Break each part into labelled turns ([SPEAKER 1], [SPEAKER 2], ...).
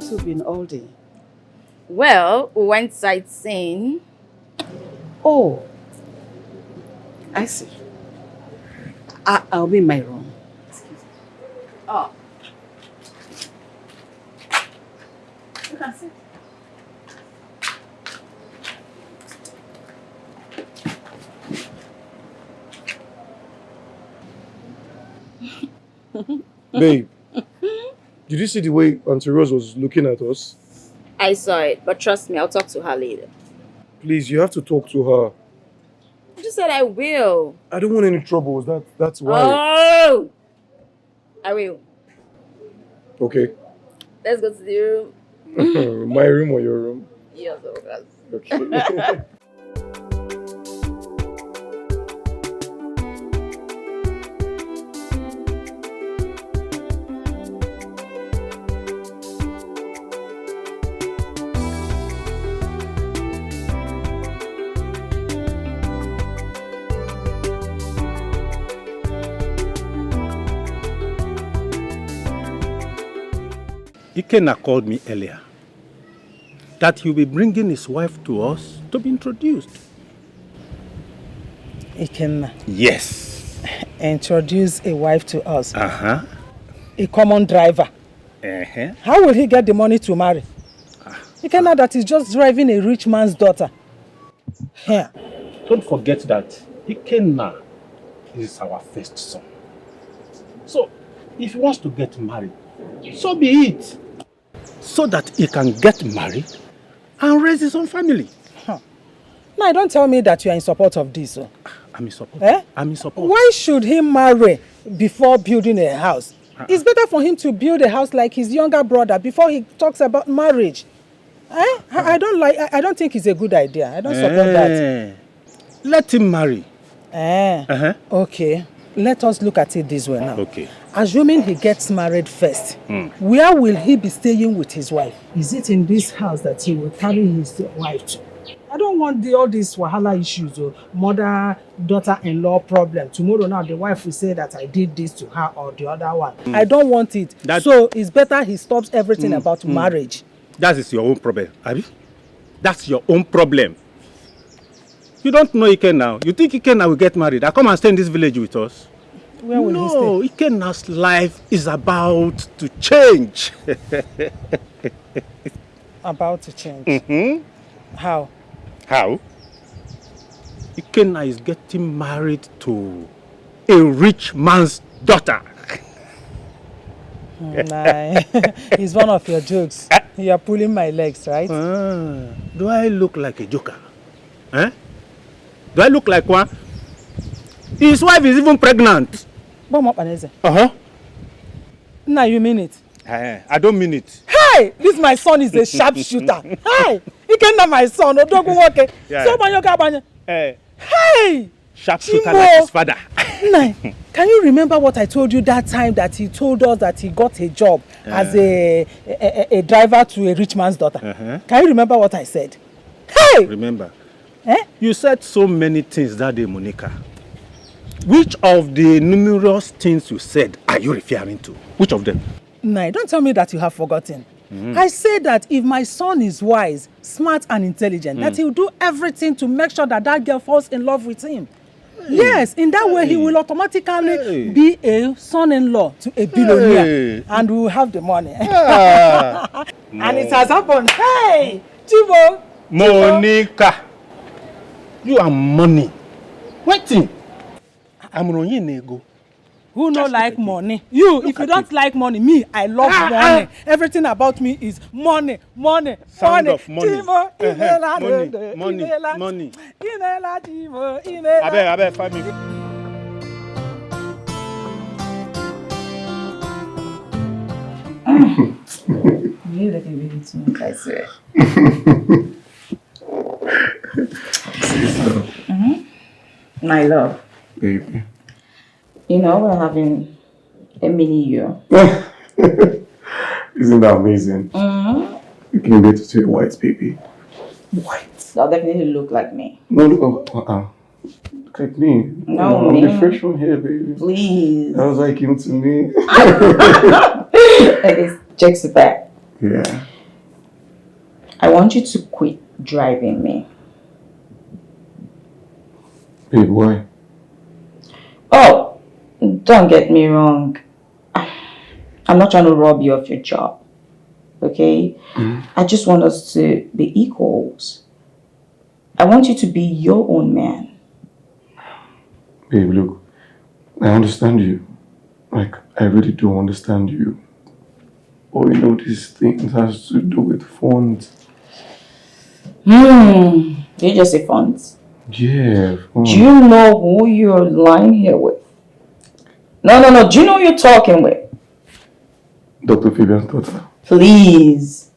[SPEAKER 1] two been all day?
[SPEAKER 2] Well, we went sightseeing.
[SPEAKER 1] Oh, I see. I'll be in my room.
[SPEAKER 2] Oh. You can sit.
[SPEAKER 3] Babe, did you see the way Auntie Rose was looking at us?
[SPEAKER 2] I saw it, but trust me, I'll talk to her later.
[SPEAKER 3] Please, you have to talk to her.
[SPEAKER 2] I just said I will.
[SPEAKER 3] I don't want any troubles. That's why.
[SPEAKER 2] Oh! I will.
[SPEAKER 3] Okay.
[SPEAKER 2] Let's go to the room.
[SPEAKER 3] My room or your room?
[SPEAKER 2] Yours, of course.
[SPEAKER 3] Okay.
[SPEAKER 4] Ikenna called me earlier that he'll be bringing his wife to us to be introduced.
[SPEAKER 5] Ikenna?
[SPEAKER 4] Yes.
[SPEAKER 5] Introduce a wife to us?
[SPEAKER 4] Uh-huh.
[SPEAKER 5] A common driver?
[SPEAKER 4] Uh-huh.
[SPEAKER 5] How will he get the money to marry? Ikenna that is just driving a rich man's daughter. Here.
[SPEAKER 4] Don't forget that Ikenna is our first son. So, if he wants to get married, so be it. So that he can get married and raise his own family.
[SPEAKER 5] Huh. Now, don't tell me that you are in support of this. Oh.
[SPEAKER 4] I'm in support.
[SPEAKER 5] Eh?
[SPEAKER 4] I'm in support.
[SPEAKER 5] Why should he marry before building a house? It's better for him to build a house like his younger brother before he talks about marriage. Eh? I don't think it's a good idea. I don't support that.
[SPEAKER 4] Let him marry.
[SPEAKER 5] Okay. Let us look at it this way now.
[SPEAKER 4] Okay.
[SPEAKER 5] Assuming he gets married first, where will he be staying with his wife? Is it in this house that he will carry his wife to? I don't want all these wahala issues or mother-daughter-in-law problem. Tomorrow now the wife will say that I did this to her or the other one. I don't want it. So it's better he stops everything about marriage.
[SPEAKER 4] That is your own problem, Abi. That's your own problem. You don't know Ikenna now. You think Ikenna will get married? I come and stay in this village with us.
[SPEAKER 5] Where will he stay?
[SPEAKER 4] No, Ikenna's life is about to change.
[SPEAKER 5] About to change? How?
[SPEAKER 4] How? Ikenna is getting married to a rich man's daughter.
[SPEAKER 5] Nah. It's one of your jokes. You are pulling my legs, right?
[SPEAKER 4] Do I look like a joker? Eh? Do I look like one? His wife is even pregnant.
[SPEAKER 5] Now you mean it?
[SPEAKER 4] I don't mean it.
[SPEAKER 5] Hey! This my son is a sharpshooter. Hey! He can't know my son. Hey!
[SPEAKER 4] Sharpshooter like his father.
[SPEAKER 5] Can you remember what I told you that time that he told us that he got a job as a driver to a rich man's daughter? Can you remember what I said? Hey!
[SPEAKER 4] Remember. You said so many things that day, Monica. Which of the numerous things you said are you referring to? Which of them?
[SPEAKER 5] No, don't tell me that you have forgotten. I said that if my son is wise, smart and intelligent, that he will do everything to make sure that that girl falls in love with him. Yes, in that way he will automatically be a son-in-law to a billionaire and we will have the money. And it has happened. Hey, Chibo!
[SPEAKER 4] Monica! You are money. Waiting. I'm running nego.
[SPEAKER 5] Who no like money? You, if you don't like money, me, I love money. Everything about me is money, money,
[SPEAKER 4] Sound
[SPEAKER 5] money.
[SPEAKER 4] of money. Money. I bet, family.
[SPEAKER 2] You look really too much, I swear. My love.
[SPEAKER 3] Baby.
[SPEAKER 2] You know, we're having a mini year.
[SPEAKER 3] Isn't that amazing? You can get to see a white baby. White.
[SPEAKER 2] They'll definitely look like me.
[SPEAKER 3] No, look, look at me.
[SPEAKER 2] No,
[SPEAKER 3] I'm the fresh one here, baby.
[SPEAKER 2] Please.
[SPEAKER 3] That was like him to me.
[SPEAKER 2] It's jokes back.
[SPEAKER 3] Yeah.
[SPEAKER 2] I want you to quit driving me.
[SPEAKER 3] Babe, why?
[SPEAKER 2] Oh, don't get me wrong. I'm not trying to rob you of your job. Okay? I just want us to be equals. I want you to be your own man.
[SPEAKER 3] Babe, look, I understand you. Like, I really do understand you. But you know, these things has to do with funds.
[SPEAKER 2] Did you just say funds?
[SPEAKER 3] Yeah, funds.
[SPEAKER 2] Do you know who you're lying here with? No. Do you know who you're talking with?
[SPEAKER 3] Dr. Fabian's daughter.
[SPEAKER 2] Please.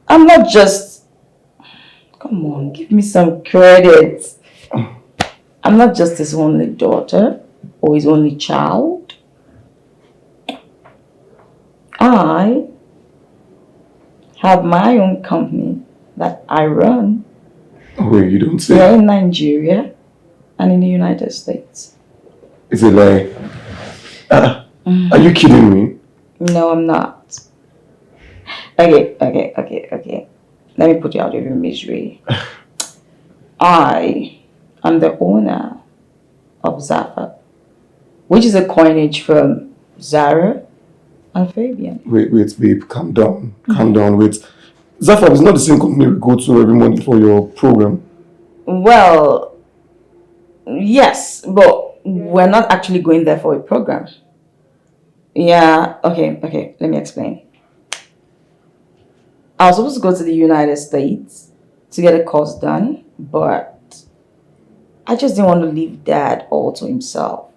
[SPEAKER 2] I'm not just... Come on, give me some credit. I'm not just his only daughter or his only child. I have my own company that I run.
[SPEAKER 3] Wait, you don't say?
[SPEAKER 2] Here in Nigeria and in the United States.
[SPEAKER 3] It's a lie. Are you kidding me?
[SPEAKER 2] No, I'm not. Okay. Let me put you out of your misery. I am the owner of Zafa, which is a coinage from Zara and Fabian.
[SPEAKER 3] Wait, babe, calm down. Calm down, wait. Zafa is not the same company we go to every morning for your program.
[SPEAKER 2] Well, yes, but we're not actually going there for a program. Yeah, okay, let me explain. I was supposed to go to the United States to get a course done, but I just didn't want to leave Dad all to himself.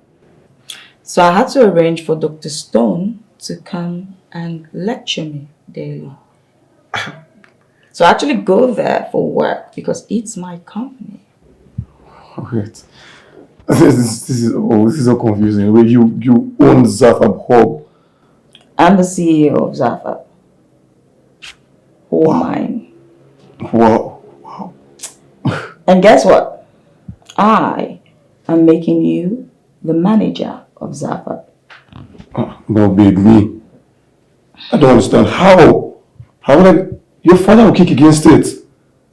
[SPEAKER 2] So I had to arrange for Dr. Stone to come and lecture me daily. So I actually go there for work because it's my company.
[SPEAKER 3] Wait. This is so confusing. Wait, you own Zafa Hub.
[SPEAKER 2] I'm the CEO of Zafa. All mine.
[SPEAKER 3] Wow.
[SPEAKER 2] And guess what? I am making you the manager of Zafa.
[SPEAKER 3] No, babe, me. I don't understand. How? How would I... Your father will kick against it.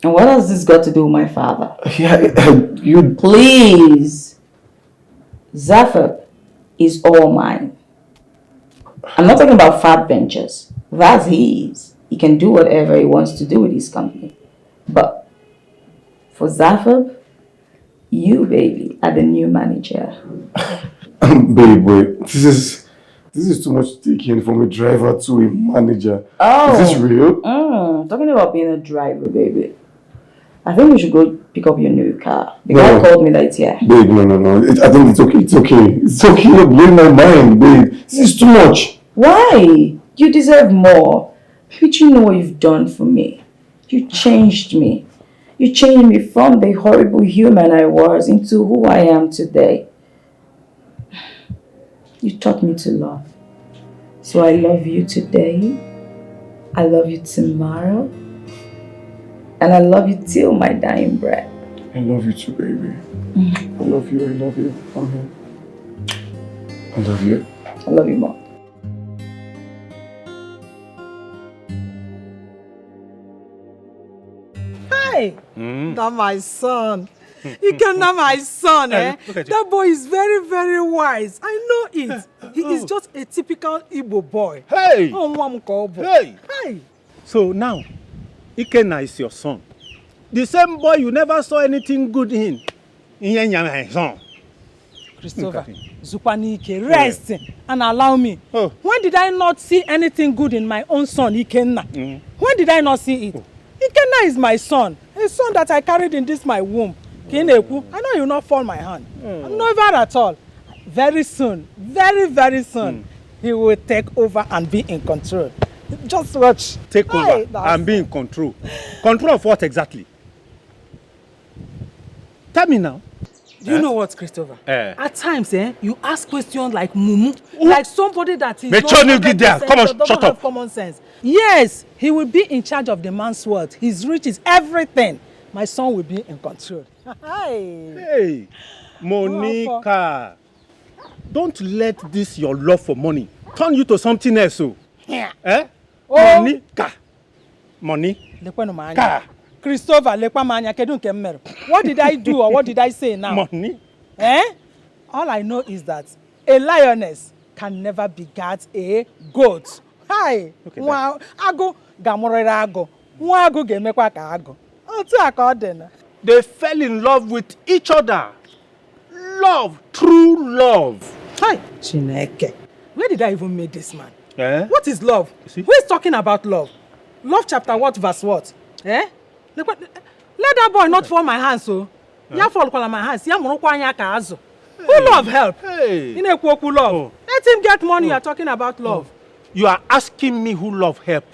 [SPEAKER 2] And what has this got to do with my father?
[SPEAKER 3] Yeah, you...
[SPEAKER 2] Please. Zafa is all mine. I'm not talking about Fab Ventures. That's his. He can do whatever he wants to do with his company. But for Zafa, you, baby, are the new manager.
[SPEAKER 3] Babe, wait. This is too much taking from a driver to a manager.
[SPEAKER 2] Oh.
[SPEAKER 3] Is this real?
[SPEAKER 2] Talking about being a driver, baby. I think we should go pick up your new car. The
[SPEAKER 3] No.
[SPEAKER 2] guy called me that, yeah.
[SPEAKER 3] Babe, no. I think it's okay. It's okay. You're blowing my mind, babe. This is too much.
[SPEAKER 2] Why? You deserve more. But you know what you've done for me. You changed me. You changed me from the horrible human I was into who I am today. You taught me to love. So I love you today. I love you tomorrow. And I love you till my dying breath.
[SPEAKER 3] I love you too, baby. I love you. I'm here. I love you.
[SPEAKER 2] I love you more.
[SPEAKER 5] Hey, that's my son. You can know my son, eh? That boy is very, very wise. I know it. He is just a typical Igbo boy.
[SPEAKER 4] Hey!
[SPEAKER 5] Oh, mom call boy.
[SPEAKER 4] Hey! So now, Ikenna is your son. The same boy you never saw anything good in. My son.
[SPEAKER 5] Christopher, Zupanike, rest and allow me. Oh. When did I not see anything good in my own son, Ikenna? When did I not see it? Ikenna is my son, a son that I carried in this my womb. Kineku, I know you will not fall my hand. Never at all. Very soon, very, very soon, he will take over and be in control. Just watch.
[SPEAKER 4] Take over and be in control. Control of what exactly? Tell me now.
[SPEAKER 5] Do you know what, Christopher? At times, you ask questions like mumu, like somebody that is
[SPEAKER 4] not
[SPEAKER 5] have common sense. Yes, he will be in charge of the man's world. His riches, everything. My son will be in control.
[SPEAKER 4] Hey, Monica, don't let this your love for money turn you to something else.
[SPEAKER 5] Yeah.
[SPEAKER 4] Monica, Money.
[SPEAKER 5] Car. Christopher, what did I do or what did I say now?
[SPEAKER 4] Money.
[SPEAKER 5] All I know is that a lioness can never beget a goat. Hi. Wow. Ago gamorera ago. Ago gemekwa ka ago.
[SPEAKER 4] They fell in love with each other. Love, true love.
[SPEAKER 5] Hi. Chineke. Where did I even meet this man? What is love?
[SPEAKER 4] See?
[SPEAKER 5] Who is talking about love? Love chapter what, verse what? Let that boy not fall my hands, so. Ya fall my hands. Ya monokwa anya ka azu. Who love help?
[SPEAKER 4] Hey.
[SPEAKER 5] Inekwoku love. Let him get money. You're talking about love.
[SPEAKER 4] You are asking me who love help.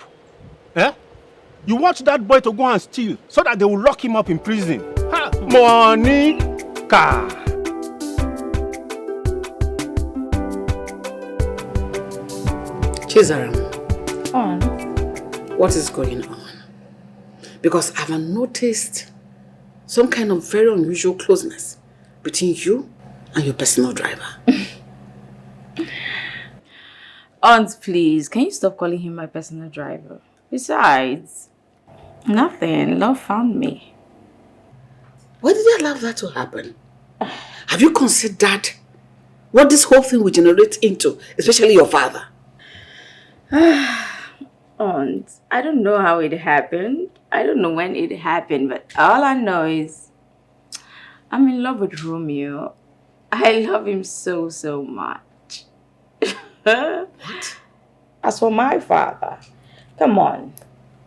[SPEAKER 4] You want that boy to go and steal so that they will lock him up in prison. Money, car.
[SPEAKER 1] Chizaram.
[SPEAKER 2] On.
[SPEAKER 1] What is going on? Because I've noticed some kind of very unusual closeness between you and your personal driver.
[SPEAKER 2] Aunt, please, can you stop calling him my personal driver? Besides, nothing. Love found me.
[SPEAKER 1] Why did you allow that to happen? Have you considered what this whole thing will generate into, especially your father?
[SPEAKER 2] Aunt, I don't know how it happened. I don't know when it happened, but all I know is I'm in love with Romeo. I love him so, so much.
[SPEAKER 1] What?
[SPEAKER 2] As for my father, come on.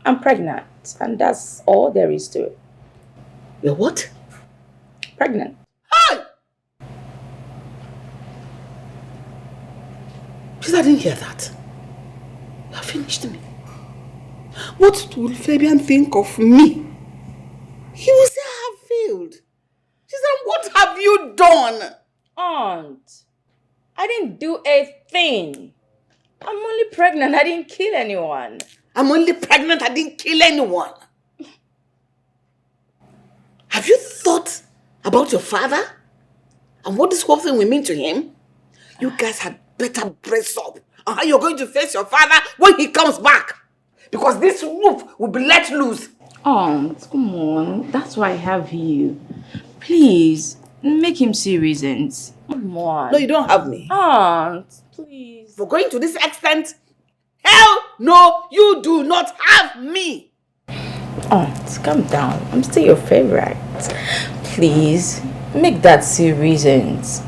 [SPEAKER 2] I'm pregnant, and that's all there is to it.
[SPEAKER 1] You're what?
[SPEAKER 2] Pregnant.
[SPEAKER 1] Hey! Please, I didn't hear that. You have finished me. What will Fabian think of me? He will say I have failed. She said, what have you done?
[SPEAKER 2] Aunt, I didn't do a thing. I'm only pregnant. I didn't kill anyone.
[SPEAKER 1] I'm only pregnant. I didn't kill anyone. Have you thought about your father? And what this whole thing will mean to him? You guys had better brace up on how you're going to face your father when he comes back. Because this roof will be let loose.
[SPEAKER 2] Aunt, come on. That's why I have you. Please, make him see reasons. Come on.
[SPEAKER 1] No, you don't have me.
[SPEAKER 2] Aunt, please.
[SPEAKER 1] For going to this extent? Hell no, you do not have me.
[SPEAKER 2] Aunt, calm down. I'm still your favorite. Please, make that see reasons.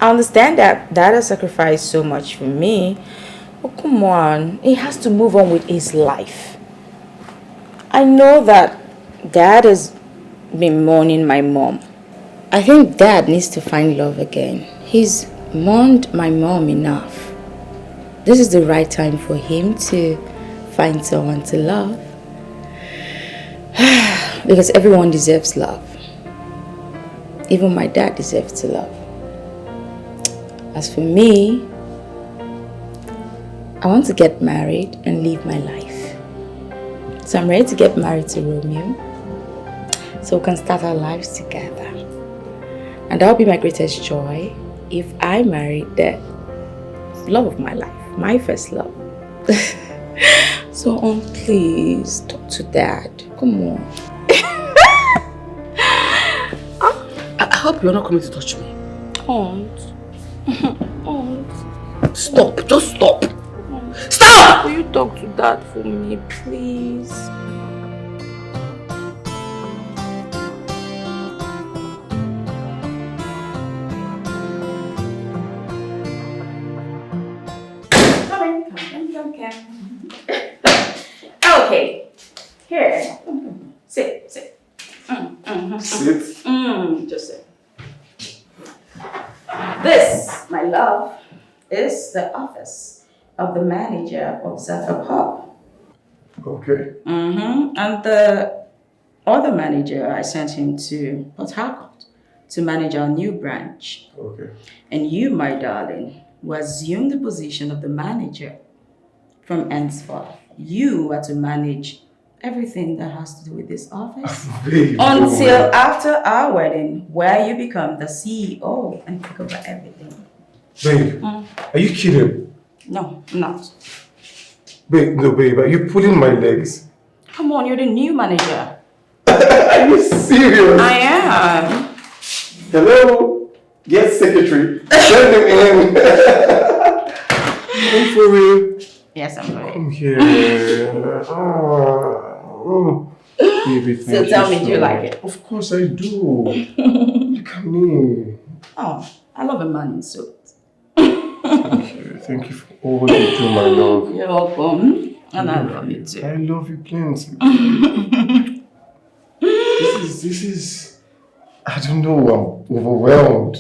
[SPEAKER 2] I understand that Dad has sacrificed so much for me. But come on, he has to move on with his life. I know that Dad has been mourning my mom. I think Dad needs to find love again. He's mourned my mom enough. This is the right time for him to find someone to love. Because everyone deserves love. Even my dad deserves to love. As for me, I want to get married and live my life. So I'm ready to get married to Romeo, so we can start our lives together. And that will be my greatest joy if I marry the love of my life, my first love. So please talk to Dad. Come on.
[SPEAKER 1] I hope you're not coming to touch me.
[SPEAKER 2] Aunt. Aunt.
[SPEAKER 1] Stop, just stop. Stop!
[SPEAKER 2] Will you talk to Dad for me, please? Okay. Here. Sit.
[SPEAKER 3] Sit?
[SPEAKER 2] Just sit. This, my love, is the office of the manager of Zephyr Pub.
[SPEAKER 3] Okay.
[SPEAKER 2] And the other manager, I sent him to Port Harcourt to manage our new branch.
[SPEAKER 3] Okay.
[SPEAKER 2] And you, my darling, will assume the position of the manager. From henceforth, you are to manage everything that has to do with this office.
[SPEAKER 3] Babe,
[SPEAKER 2] until after our wedding, where you become the CEO and take over everything.
[SPEAKER 3] Babe, are you kidding?
[SPEAKER 2] No, I'm not.
[SPEAKER 3] Babe, no, babe, are you pulling my legs?
[SPEAKER 2] Come on, you're the new manager.
[SPEAKER 3] Are you serious?
[SPEAKER 2] I am.
[SPEAKER 3] Hello? Yes, secretary. Send him in. Come for real.
[SPEAKER 2] Yes, I'm ready.
[SPEAKER 3] Come here. Oh. Baby, thank
[SPEAKER 2] So tell me,
[SPEAKER 3] so
[SPEAKER 2] do you like
[SPEAKER 3] much.
[SPEAKER 2] it?
[SPEAKER 3] Of course I do. Look at me.
[SPEAKER 2] Oh, I love a man in suit.
[SPEAKER 3] Thank you for all you do, my love.
[SPEAKER 2] You're welcome. And I love you too.
[SPEAKER 3] I love you plenty. This is, I don't know, I'm overwhelmed.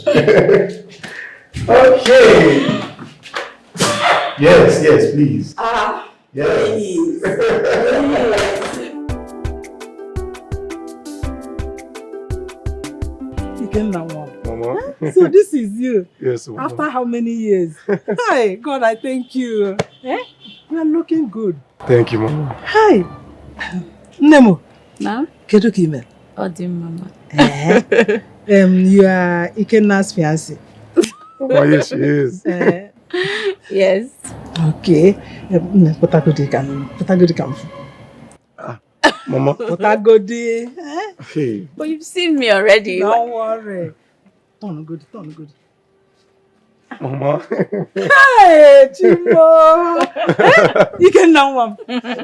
[SPEAKER 3] Okay. Yes, please. Yes.
[SPEAKER 2] Please.
[SPEAKER 3] Mama.
[SPEAKER 5] So this is you.
[SPEAKER 3] Yes, Mama.
[SPEAKER 5] After how many years? Hi, God, I thank you. Eh? You are looking good.
[SPEAKER 3] Thank you, Mama.
[SPEAKER 5] Hi. Nemo.
[SPEAKER 2] Now?
[SPEAKER 5] Kedu Kime.
[SPEAKER 2] Odi Mama.
[SPEAKER 5] You are Ikenna's fiancé.
[SPEAKER 3] Oh, yes, she is.
[SPEAKER 2] Yes.
[SPEAKER 5] Okay. Potagodi come.
[SPEAKER 3] Mama.
[SPEAKER 5] Potagodi.
[SPEAKER 3] Hey.
[SPEAKER 2] But you've seen me already.
[SPEAKER 5] Don't worry. Turn good.
[SPEAKER 3] Mama.
[SPEAKER 5] Hey, Chimo. Ikenna,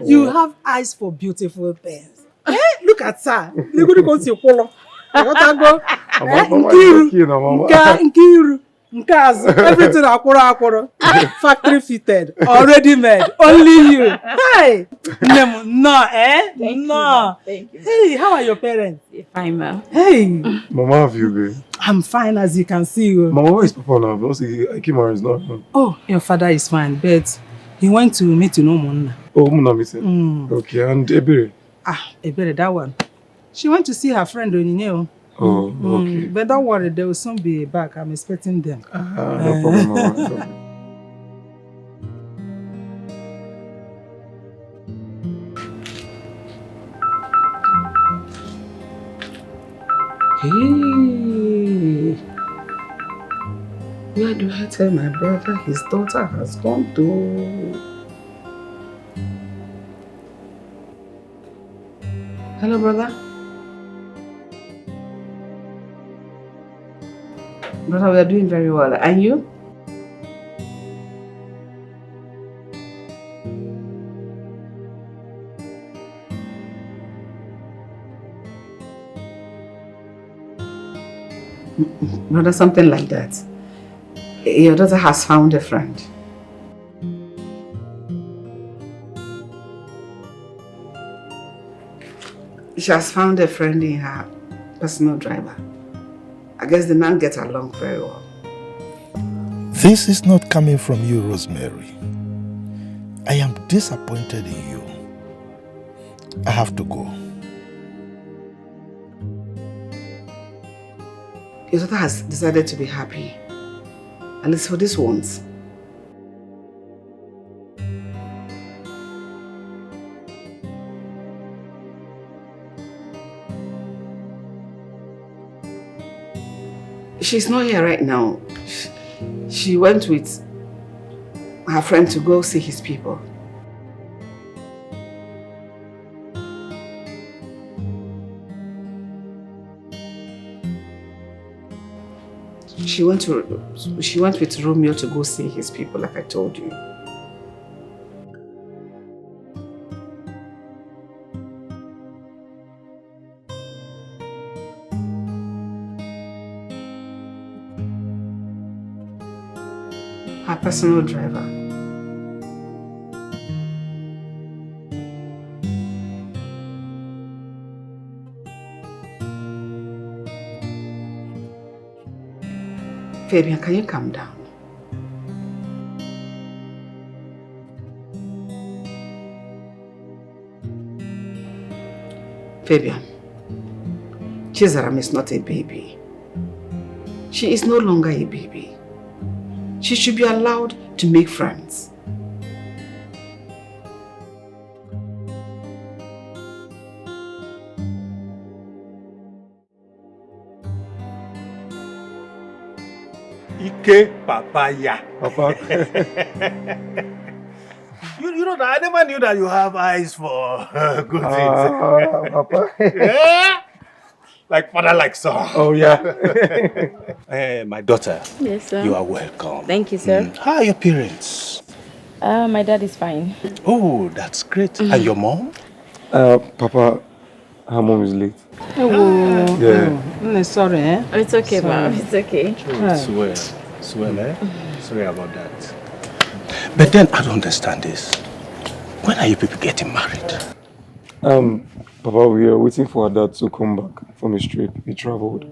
[SPEAKER 5] you have eyes for beautiful things. Look at her. Look at your color. Mama, Nkiru. Nkazu, everything akworo. Factory fitted, already made, only you. Hey, no, no.
[SPEAKER 2] Thank you.
[SPEAKER 5] Hey, how are your parents?
[SPEAKER 2] Fine, ma.
[SPEAKER 5] Hey,
[SPEAKER 3] Mama, have you been?
[SPEAKER 5] I'm fine as you can see.
[SPEAKER 3] Mama, where is Papa now? Because Ikemar is not home.
[SPEAKER 5] Oh, your father is fine, but he went to meet Monna.
[SPEAKER 3] Oh, Muna meeting. Okay, and Ebere?
[SPEAKER 5] Ebere, that one. She went to see her friend Onyinye.
[SPEAKER 3] Oh, okay.
[SPEAKER 5] But don't worry, they will soon be back. I'm expecting them.
[SPEAKER 3] No problem, Mama.
[SPEAKER 5] Hey, where do I tell my brother his daughter has gone to? Hello, brother. Brother, we are doing very well. And you? Brother, something like that. Your daughter has found a friend. She has found a friend in her personal driver. I guess the man gets along very well.
[SPEAKER 6] This is not coming from you, Rosemary. I am disappointed in you. I have to go.
[SPEAKER 5] Your daughter has decided to be happy. At least for this once. She's not here right now. She went with her friend to go see his people. She went with Romeo to go see his people, like I told you. Her personal driver. Fabian, can you calm down? Fabian, Chizaram is not a baby. She is no longer a baby. She should be allowed to make friends.
[SPEAKER 4] Ike Papaya.
[SPEAKER 3] Papa.
[SPEAKER 4] You You know that I never knew that you have eyes for good
[SPEAKER 3] Papa.
[SPEAKER 4] things. Yeah? Like father, like son.
[SPEAKER 3] Oh, yeah.
[SPEAKER 4] My daughter.
[SPEAKER 7] Yes, sir.
[SPEAKER 4] You are welcome.
[SPEAKER 7] Thank you, sir.
[SPEAKER 4] How are your parents?
[SPEAKER 7] My dad is fine.
[SPEAKER 4] Oh, that's great. And your mom?
[SPEAKER 3] Papa, her mom is late.
[SPEAKER 5] Oh,
[SPEAKER 3] Yeah.
[SPEAKER 5] sorry, eh?
[SPEAKER 7] Oh, it's okay, ma'am. It's okay.
[SPEAKER 4] Swell, eh? Sorry about that. But then I don't understand this. When are you people getting married?
[SPEAKER 3] Papa, we are waiting for our dad to come back from his trip. He traveled.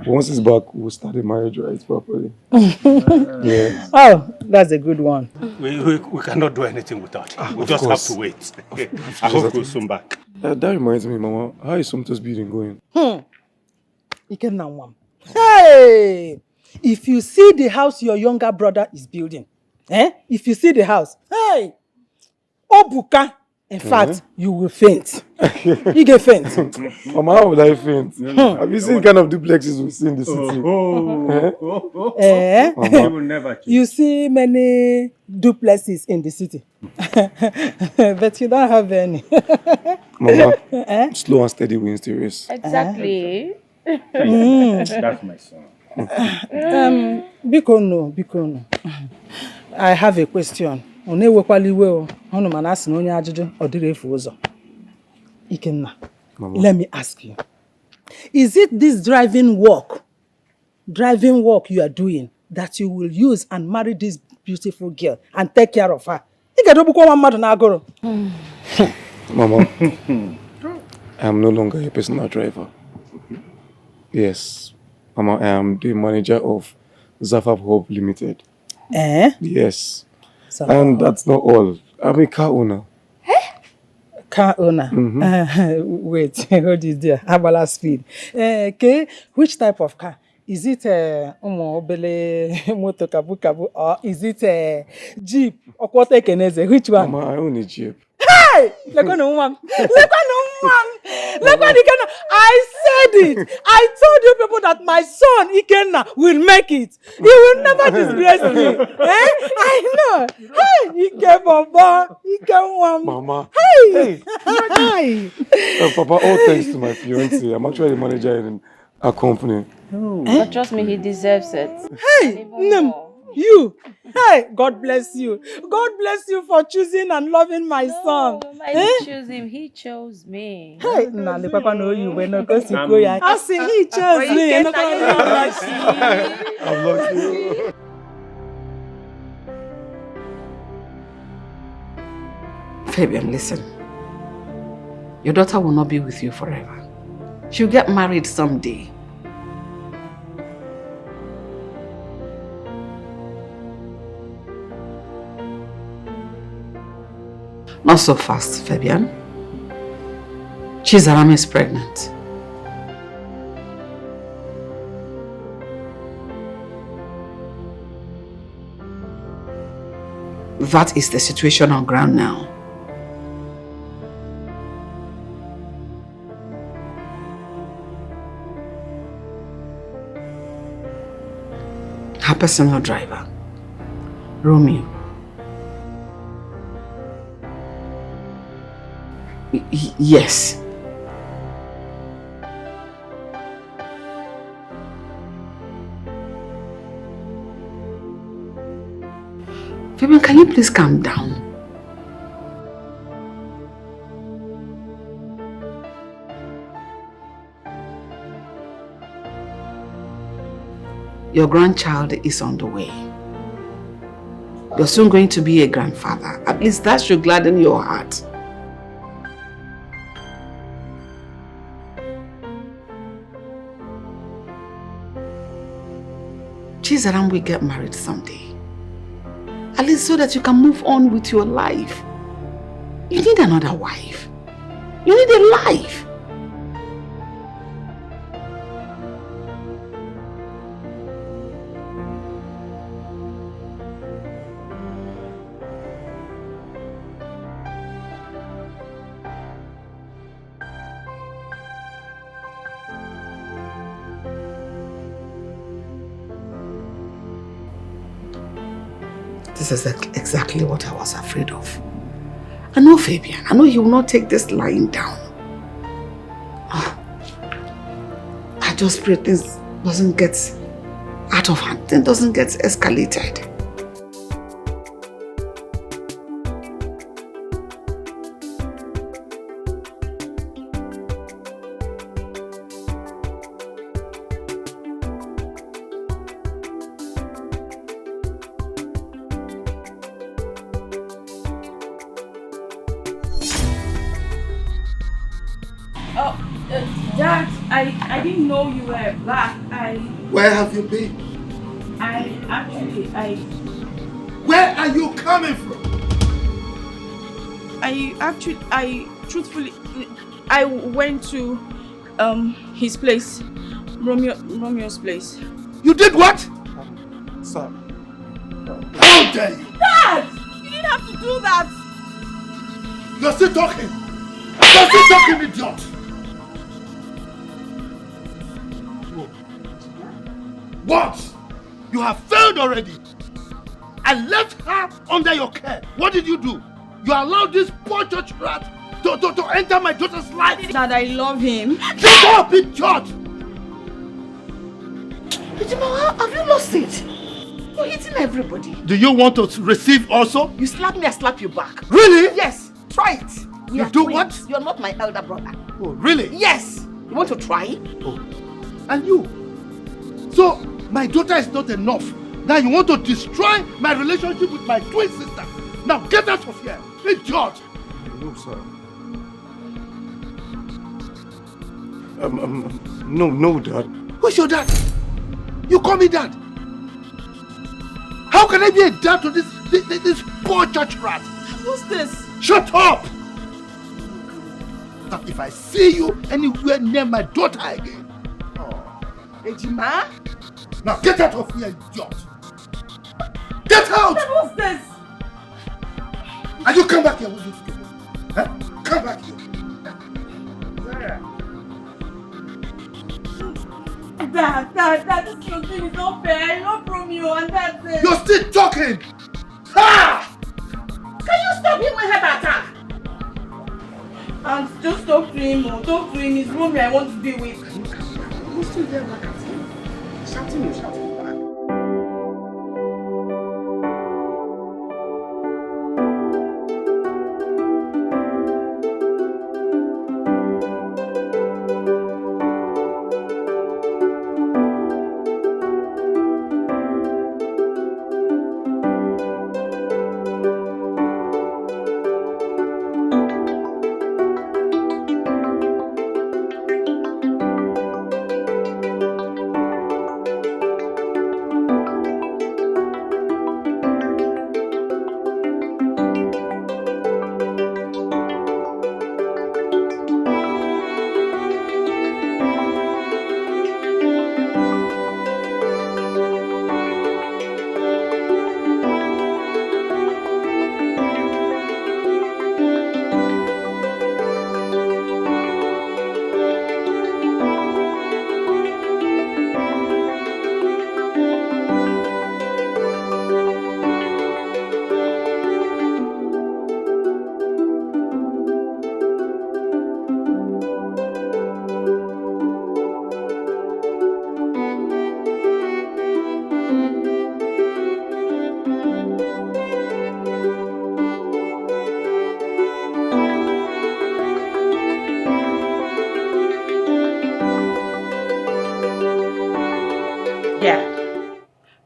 [SPEAKER 3] Once he's back, we'll start the marriage right properly. Yeah.
[SPEAKER 5] Oh, that's a good one.
[SPEAKER 4] We cannot do anything without him. We just have to wait. I hope he'll soon back.
[SPEAKER 3] That reminds me, Mama, how is Sumter's building going?
[SPEAKER 5] Hey! If you see the house your younger brother is building, if you see the house, hey! Obuka! In fact, you will faint. You get faint.
[SPEAKER 3] Mama, how would I faint? Have you seen the kind of duplexes we see in the city?
[SPEAKER 4] You will never change.
[SPEAKER 5] You see many duplexes in the city. But you don't have any.
[SPEAKER 3] Mama, slow and steady wins the race.
[SPEAKER 7] Exactly.
[SPEAKER 4] That's my son.
[SPEAKER 5] Biko no. I have a question. Ikenna, let me ask you. Is it this driving work you are doing that you will use and marry this beautiful girl and take care of her?
[SPEAKER 3] Mama, I am no longer a personal driver. Yes. Mama, I am the manager of Zafab Hub Limited. Yes. And that's not all. I'm a car owner.
[SPEAKER 5] Car owner? Wait, hold it there. Abala speed. Okay, which type of car? Is it a moto kabu or is it a Jeep? Or what which one?
[SPEAKER 3] Mama, I own a Jeep.
[SPEAKER 5] Hey! I said it! I told you people that my son Ikenna will make it. He will never disgrace me. I know. Hey, Ike Baba, Ike
[SPEAKER 3] Mama.
[SPEAKER 5] Hey! Hey!
[SPEAKER 3] Papa, all thanks to my fiancé. I'm actually the manager in a company.
[SPEAKER 7] But trust me, he deserves it.
[SPEAKER 5] Hey! You! Hey! God bless you. God bless you for choosing and loving my son.
[SPEAKER 7] I didn't choose him. He chose me.
[SPEAKER 5] Hey! Nah, the papa know you when I go to Koya. I see he chose me.
[SPEAKER 3] I'm lucky.
[SPEAKER 1] Fabian, listen. Your daughter will not be with you forever. She'll get married someday. Not so fast, Fabian. Chizaram is pregnant. That is the situation on ground now. Her personal driver, Romeo. Yes. Fabian, can you please calm down? Your grandchild is on the way. You're soon going to be a grandfather. At least that should gladden your heart. Chizaram will get married someday. At least so that you can move on with your life. You need another wife. You need a life. This is exactly what I was afraid of. I know Fabian. I know he will not take this lying down. I just pray things doesn't get out of hand. Things doesn't get escalated.
[SPEAKER 8] Dad, I didn't know you were back.
[SPEAKER 6] Where have you been? Where are you coming from?
[SPEAKER 8] Truthfully, I went to his place, Romeo's place.
[SPEAKER 6] You did what?
[SPEAKER 3] Sir.
[SPEAKER 6] How dare you?
[SPEAKER 8] Dad! You didn't have to do that!
[SPEAKER 6] You're still talking! You're still talking, idiot! What? You have failed already! I left her under your care. What did you do? You allowed this poor church rat to enter my daughter's life.
[SPEAKER 8] Dad, I love him.
[SPEAKER 6] Shut up, idiot!
[SPEAKER 1] Ejima, have you lost it? You're hitting everybody.
[SPEAKER 6] Do you want to receive also?
[SPEAKER 1] You slap me, I slap you back.
[SPEAKER 6] Really?
[SPEAKER 1] Yes, try it. We
[SPEAKER 6] You
[SPEAKER 1] are
[SPEAKER 6] do
[SPEAKER 1] twins.
[SPEAKER 6] what?
[SPEAKER 1] You're not my elder brother.
[SPEAKER 6] Oh, really?
[SPEAKER 1] Yes. You want to try?
[SPEAKER 6] Oh. And you? So, my daughter is not enough. Now you want to destroy my relationship with my twin sister. Now get out of here, idiot!
[SPEAKER 3] No, sir. No, Dad.
[SPEAKER 6] Who's your dad? You call me dad? How can I be a dad to this poor church rat?
[SPEAKER 8] Who's this?
[SPEAKER 6] Shut up! Now if I see you anywhere near my daughter again.
[SPEAKER 1] Ejima?
[SPEAKER 6] Now get out of here, idiot! Get out!
[SPEAKER 8] Dad, what's this?
[SPEAKER 6] And you come back here with this stupid. Huh? Come back here.
[SPEAKER 8] Dad, this your thing is not fair. I love Romeo and that's it.
[SPEAKER 6] You're still talking! Ha!
[SPEAKER 1] Can you stop him with head attack?
[SPEAKER 8] And just talk to him, oh. Talk to him. It's Romeo I want to be with.
[SPEAKER 1] You still there back at him? Shouting back.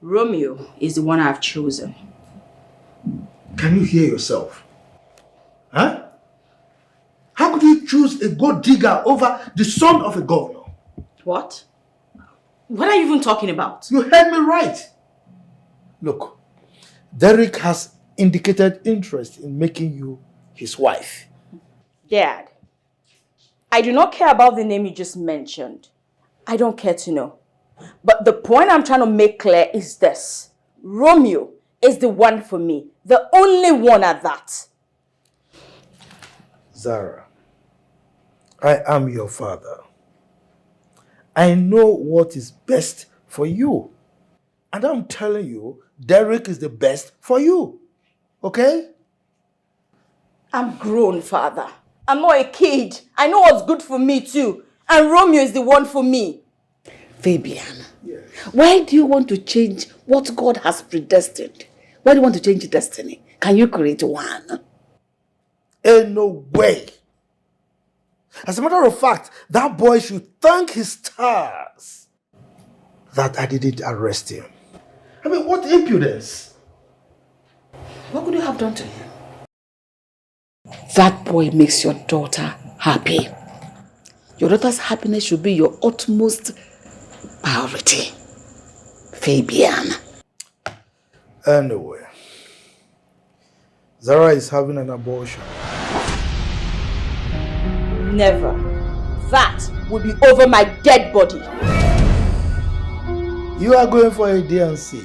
[SPEAKER 2] Romeo is the one I've chosen.
[SPEAKER 6] Can you hear yourself? Huh? How could you choose a gold digger over the son of a governor?
[SPEAKER 2] What? What are you even talking about?
[SPEAKER 6] You heard me right. Look, Derek has indicated interest in making you his wife.
[SPEAKER 2] Dad, I do not care about the name you just mentioned. I don't care to know. But the point I'm trying to make clear is this. Romeo is the one for me. The only one at that.
[SPEAKER 6] Zara, I am your father. I know what is best for you. And I'm telling you, Derek is the best for you. Okay?
[SPEAKER 8] I'm grown, father. I'm not a kid. I know what's good for me too. And Romeo is the one for me.
[SPEAKER 1] Fabian, why do you want to change what God has predestined? Why do you want to change destiny? Can you create one?
[SPEAKER 6] Ain't no way. As a matter of fact, that boy should thank his stars that I didn't arrest him. I mean, what impudence?
[SPEAKER 1] What could you have done to him? That boy makes your daughter happy. Your daughter's happiness should be your utmost priority. Fabian.
[SPEAKER 6] Anyway, Zara is having an abortion.
[SPEAKER 8] Never. That will be over my dead body.
[SPEAKER 6] You are going for a D&C,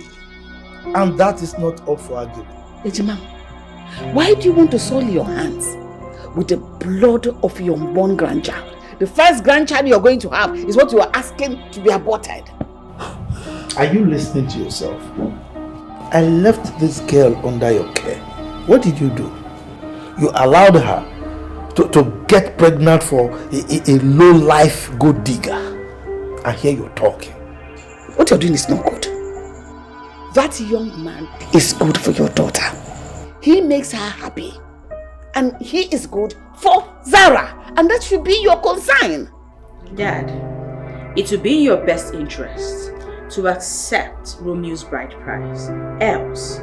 [SPEAKER 6] and that is not up for argument.
[SPEAKER 1] Ejima, why do you want to soil your hands with the blood of your unborn grandchild? The first grandchild you're going to have is what you are asking to be aborted.
[SPEAKER 6] Are you listening to yourself? I left this girl under your care. What did you do? You allowed her to get pregnant for a low-life gold digger. And here you're talking.
[SPEAKER 1] What you're doing is not good. That young man is good for your daughter. He makes her happy. And he is good for Zara. And that should be your concern.
[SPEAKER 2] Dad, it will be in your best interest to accept Romeo's bride price. Else,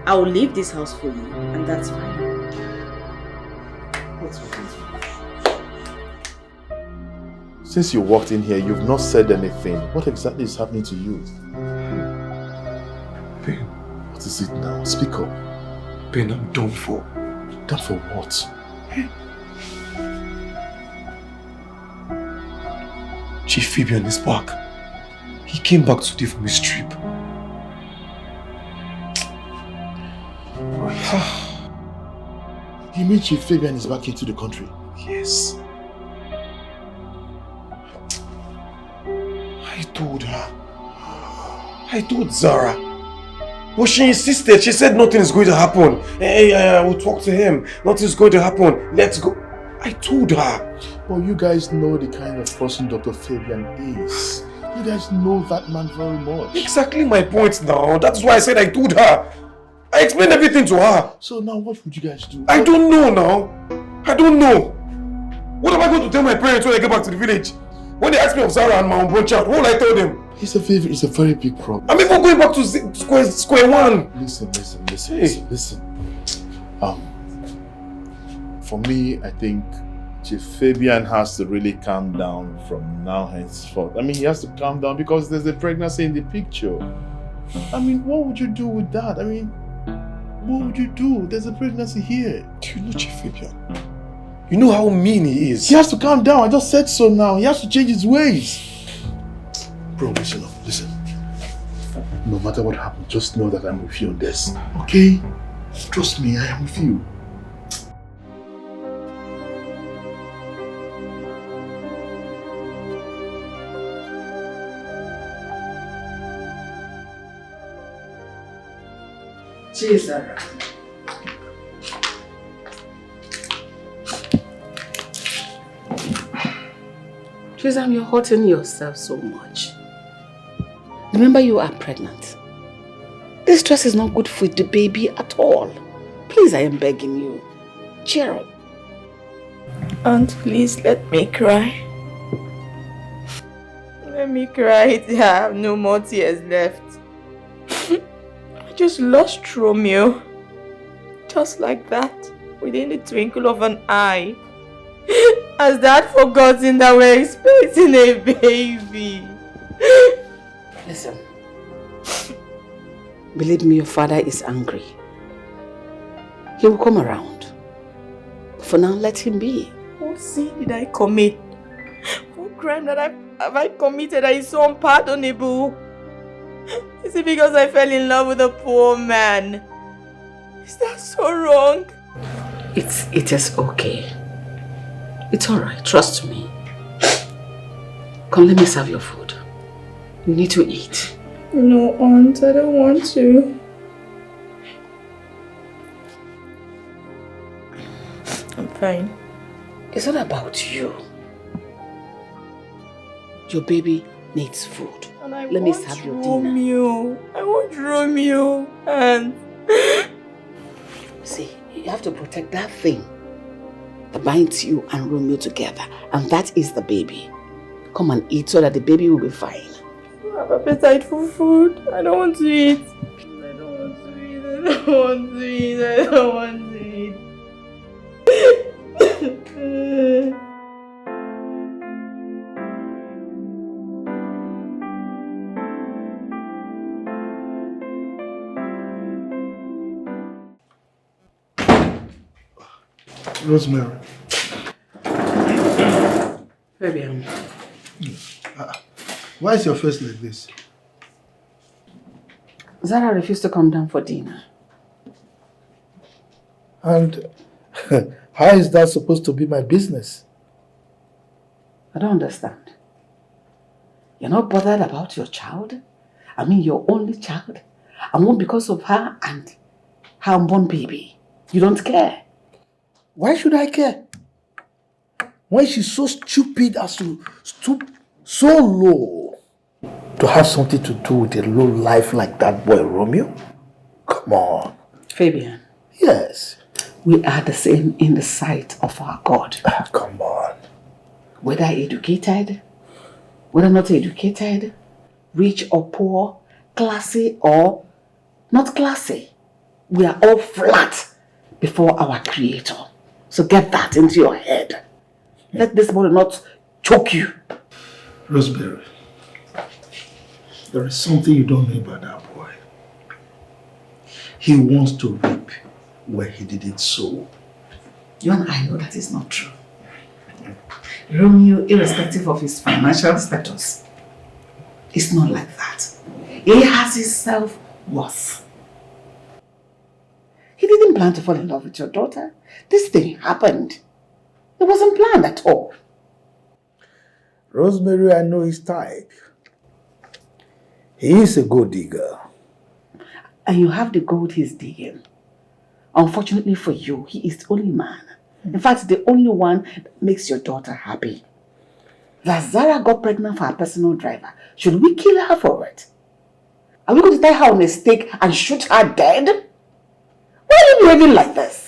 [SPEAKER 2] I will leave this house for you, and that's fine.
[SPEAKER 9] Since you walked in here, you've not said anything. What exactly is happening to you?
[SPEAKER 3] Ben,
[SPEAKER 9] what is it now? Speak up.
[SPEAKER 3] Ben, I'm done for.
[SPEAKER 9] Done for what?
[SPEAKER 3] Chief Fabian is back. He came back today from his trip.
[SPEAKER 9] You mean Chief Fabian is back into the country?
[SPEAKER 3] Yes. I told her. I told Zara. But she insisted. She said nothing is going to happen. Hey, we'll talk to him. Nothing's going to happen. Let's go. I told her.
[SPEAKER 9] But you guys know the kind of person Dr. Fabian is. You guys know that man very much.
[SPEAKER 3] Exactly my point now. That's why I said I told her. I explained everything to her.
[SPEAKER 9] So now what would you guys do?
[SPEAKER 3] I don't know now. I don't know. What am I going to tell my parents when I get back to the village? When they ask me of Zara and my unborn child, what will I tell them?
[SPEAKER 9] It's a very big problem.
[SPEAKER 3] I'm even going back to square one.
[SPEAKER 9] Listen. For me, I think Chief Fabian has to really calm down from now henceforth. I mean, he has to calm down because there's a pregnancy in the picture. I mean, what would you do with that? I mean, what would you do? There's a pregnancy here.
[SPEAKER 3] Do you know Chief Fabian? You know how mean he is.
[SPEAKER 9] He has to calm down. I just said so now. He has to change his ways. Bro, listen up. Listen. No matter what happens, just know that I'm with you on this. Okay? Trust me, I am with you.
[SPEAKER 1] Cheers, Zara. Trisam, you're hurting yourself so much. Remember, you are pregnant. This stress is not good for the baby at all. Please, I am begging you. Cheer up.
[SPEAKER 8] Aunt, please let me cry. Let me cry. I have no more tears left. I just lost Romeo. Just like that. Within the twinkle of an eye. Has Dad forgotten that we're expecting a baby?
[SPEAKER 1] Listen. Believe me, your father is angry. He will come around. For now, let him be.
[SPEAKER 8] What sin did I commit? What crime have I committed that is so unpardonable? Is it because I fell in love with a poor man? Is that so wrong?
[SPEAKER 1] It is okay. It's alright, trust me. Come, let me serve your food. You need to eat.
[SPEAKER 8] No, Aunt, I don't want to. fine.
[SPEAKER 1] It's not about you. Your baby needs food.
[SPEAKER 8] And I
[SPEAKER 1] Let me
[SPEAKER 8] want
[SPEAKER 1] serve your dinner.
[SPEAKER 8] Romeo. I want Romeo. And
[SPEAKER 1] See, you have to protect that thing that binds you and Romeo together. And that is the baby. Come and eat so that the baby will be fine.
[SPEAKER 8] I have appetite for food. I don't want to eat. I don't want to eat. I don't want to eat. I don't want to eat.
[SPEAKER 6] Rosemary.
[SPEAKER 1] Fabian.
[SPEAKER 6] Why is your face like this?
[SPEAKER 1] Zara refused to come down for dinner.
[SPEAKER 6] And how is that supposed to be my business?
[SPEAKER 1] I don't understand. You're not bothered about your child? I mean, your only child? And one because of her and her unborn baby. You don't care.
[SPEAKER 6] Why should I care? Why is she so stupid as to stoop so low to have something to do with a low life like that boy Romeo? Come on.
[SPEAKER 1] Fabian.
[SPEAKER 6] Yes.
[SPEAKER 1] We are the same in the sight of our God.
[SPEAKER 6] Come on.
[SPEAKER 1] Whether educated, whether not educated, rich or poor, classy or not classy, we are all flat before our Creator. So get that into your head. Let this body not choke you.
[SPEAKER 6] Rosemary, there is something you don't know about that boy. He wants to reap where he didn't sow.
[SPEAKER 1] You and I know that is not true. Romeo, irrespective of his financial status, is not like that. He has his self-worth. He didn't plan to fall in love with your daughter. This thing happened. It wasn't planned at all.
[SPEAKER 6] Rosemary, I know his type. He is a gold digger.
[SPEAKER 1] And you have the gold he's digging. Unfortunately for you, he is the only man. In fact, the only one that makes your daughter happy. That Zara got pregnant for her personal driver. Should we kill her for it? Are we going to tie her on a stake and shoot her dead? Why are you behaving like this?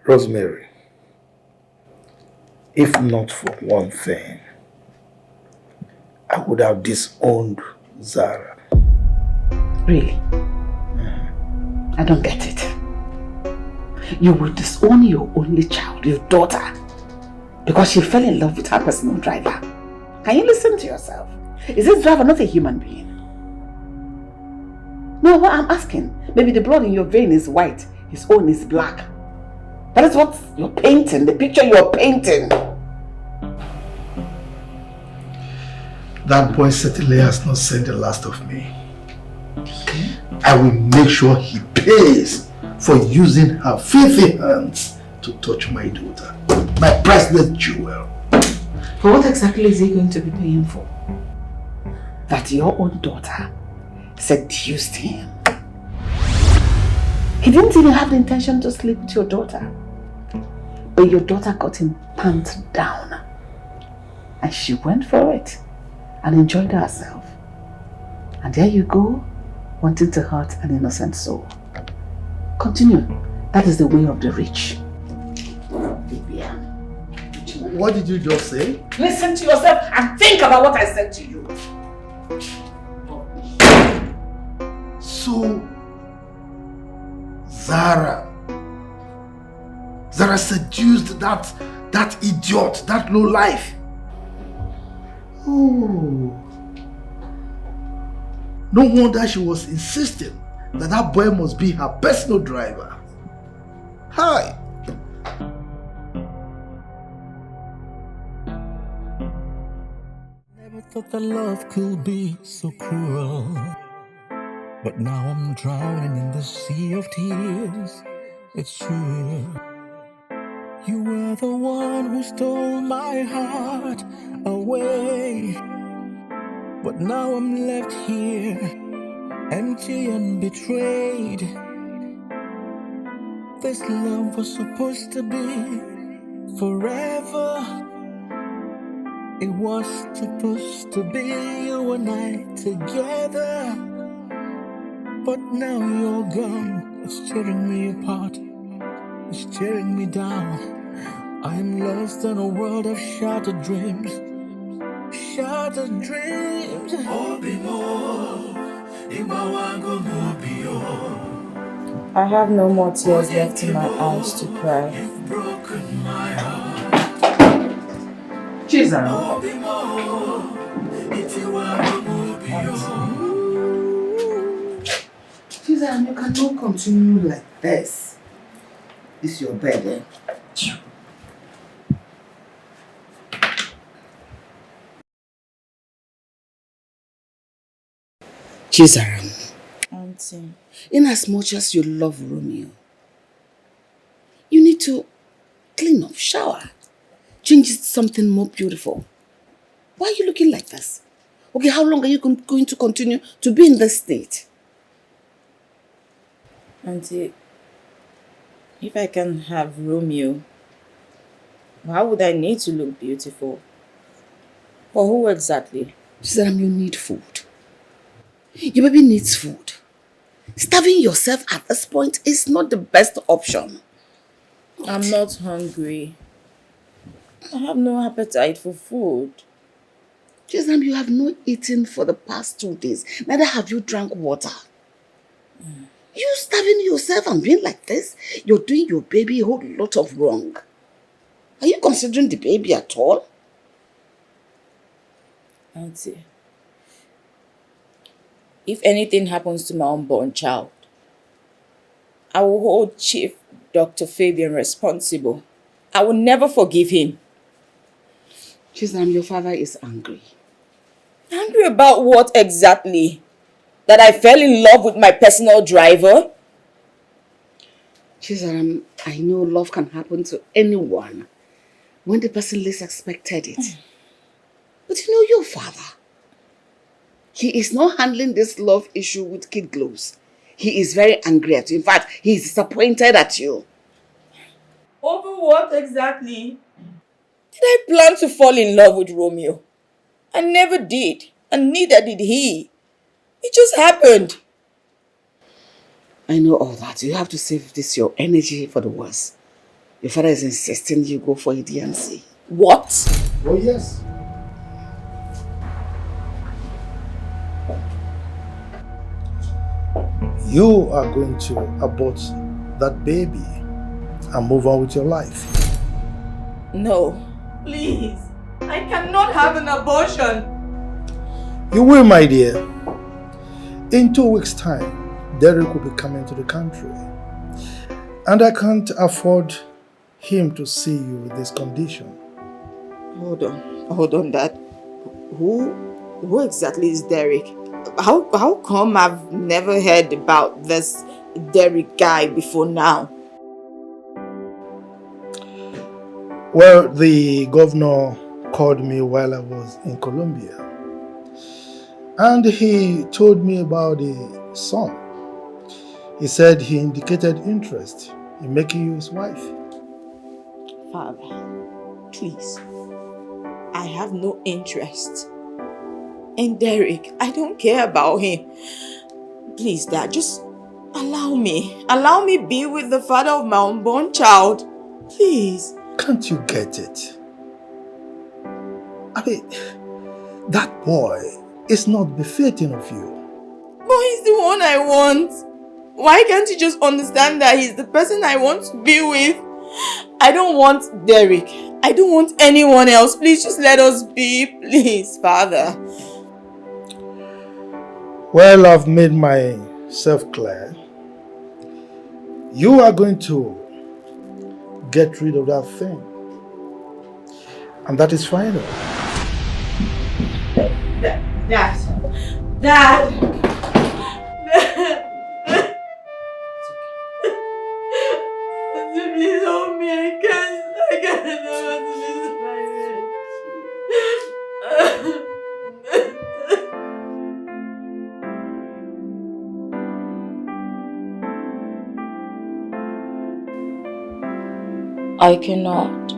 [SPEAKER 6] Rosemary, if not for one thing, I would have disowned Zara.
[SPEAKER 1] Really? I don't get it. You would disown your only child, your daughter, because she fell in love with her personal driver. Can you listen to yourself? Is this driver not a human being? No, what I'm asking, maybe the blood in your vein is white, his own is black. That is what you're painting, the picture you're painting.
[SPEAKER 6] That boy certainly has not seen the last of me. I will make sure he pays for using her filthy hands to touch my daughter, my priceless jewel.
[SPEAKER 1] For what exactly is he going to be paying for? That your own daughter seduced him. He didn't even have the intention to sleep with your daughter. But your daughter got him pants down. And she went for it and enjoyed herself. And there you go, wanting to hurt an innocent soul. Continue. That is the way of the rich. Fabian.
[SPEAKER 6] What did you just say?
[SPEAKER 1] Listen to yourself and think about what I said to you.
[SPEAKER 6] So, Zara seduced that idiot, that low life. Oh. No wonder she was insisting that boy must be her personal driver. Hi.
[SPEAKER 10] Never thought that love could be so cruel. But now I'm drowning in the sea of tears. It's true. You were the one who stole my heart away. But now I'm left here, empty and betrayed. This love was supposed to be forever. It was supposed to be you and I together. But now you're gone. It's tearing me apart. It's tearing me down. I'm lost in a world of shattered dreams. Shattered dreams.
[SPEAKER 2] I have no more tears left in my eyes to cry.
[SPEAKER 1] Chisholm. Chisholm, you cannot continue like this. This is your bed, eh? Chisholm.
[SPEAKER 2] Auntie.
[SPEAKER 1] In as much as you love Romeo, you need to clean up, shower, change it to something more beautiful. Why are you looking like this? Okay, how long are you going to continue to be in this state?
[SPEAKER 2] Auntie, if I can have Romeo, why would I need to look beautiful? For who exactly?
[SPEAKER 1] Chisholm, you need food. Your baby needs food. Starving yourself at this point is not the best option.
[SPEAKER 2] I'm not hungry. I have no appetite for food.
[SPEAKER 1] Chisholm, you have not eaten for the past 2 days. Neither have you drank water. You starving yourself and being like this, you're doing your baby a whole lot of wrong. Are you considering the baby at all?
[SPEAKER 2] Auntie, if anything happens to my unborn child, I will hold Chief Dr. Fabian responsible. I will never forgive him.
[SPEAKER 1] Chisholm, your father is angry.
[SPEAKER 2] Angry about what exactly? That I fell in love with my personal driver?
[SPEAKER 1] Chisholm, I know love can happen to anyone when the person least expected it. But you know your father. He is not handling this love issue with kid gloves. He is very angry at you. In fact, he is disappointed at you.
[SPEAKER 2] Over what exactly? Did I plan to fall in love with Romeo? I never did, and neither did he. It just happened.
[SPEAKER 1] I know all that. You have to save your energy for the worst. Your father is insisting you go for a DNC.
[SPEAKER 2] What?
[SPEAKER 6] Oh, yes. You are going to abort that baby and move on with your life.
[SPEAKER 2] No.
[SPEAKER 8] Please, I cannot have an abortion.
[SPEAKER 6] You will, my dear. In 2 weeks' time, Derek will be coming to the country. And I can't afford him to see you with this condition.
[SPEAKER 2] Hold on, Dad. Who exactly is Derek? How come I've never heard about this Derek guy before now?
[SPEAKER 6] Well, the governor called me while I was in Colombia. And he told me about the son. He said he indicated interest in making you his wife.
[SPEAKER 2] Father, please. I have no interest in Derek. I don't care about him. Please, Dad, just allow me. Allow me be with the father of my unborn child. Please.
[SPEAKER 6] Can't you get it? I mean, that boy is not befitting of you.
[SPEAKER 2] But he's the one I want. Why can't you just understand that he's the person I want to be with? I don't want Derek. I don't want anyone else. Please just let us be. Please, Father.
[SPEAKER 6] Well, I've made myself clear. You are going to get rid of that thing. And that is final.
[SPEAKER 8] Dad. Please help me. I can't know what to do.
[SPEAKER 2] I cannot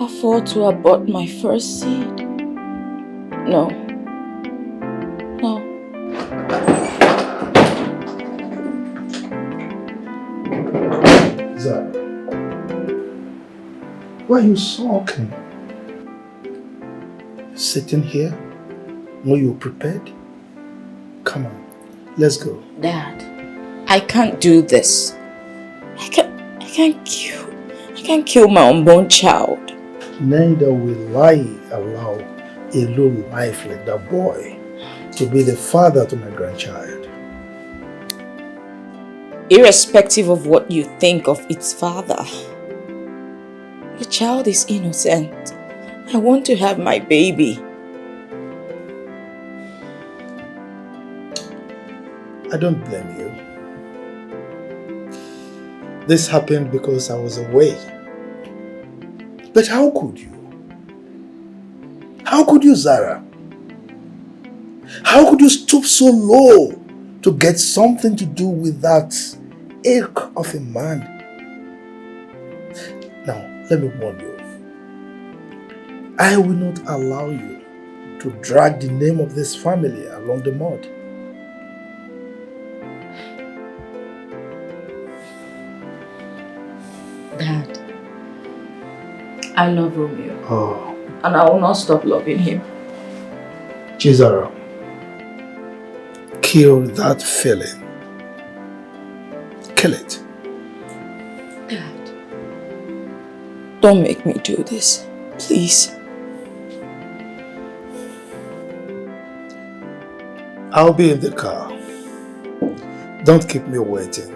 [SPEAKER 2] afford to abort my first seed. No. No.
[SPEAKER 6] Zara, why are you sulking? Sitting here? Were you prepared? Come on, let's go.
[SPEAKER 2] Dad, I can't do this. I can't kill my unborn child.
[SPEAKER 6] Neither will I allow a low life like that boy to be the father to my grandchild.
[SPEAKER 2] Irrespective of what you think of its father, the child is innocent. I want to have my baby.
[SPEAKER 6] I don't blame you. This happened because I was away. But how could you? How could you, Zara? How could you stoop so low to get something to do with that ache of a man? Now, let me warn you. I will not allow you to drag the name of this family along the mud.
[SPEAKER 2] Dad, I love Romeo.
[SPEAKER 6] Oh.
[SPEAKER 2] And I will not stop loving him.
[SPEAKER 6] Zara, kill that feeling. Kill it.
[SPEAKER 2] Dad, don't make me do this, please.
[SPEAKER 6] I'll be in the car. Don't keep me waiting.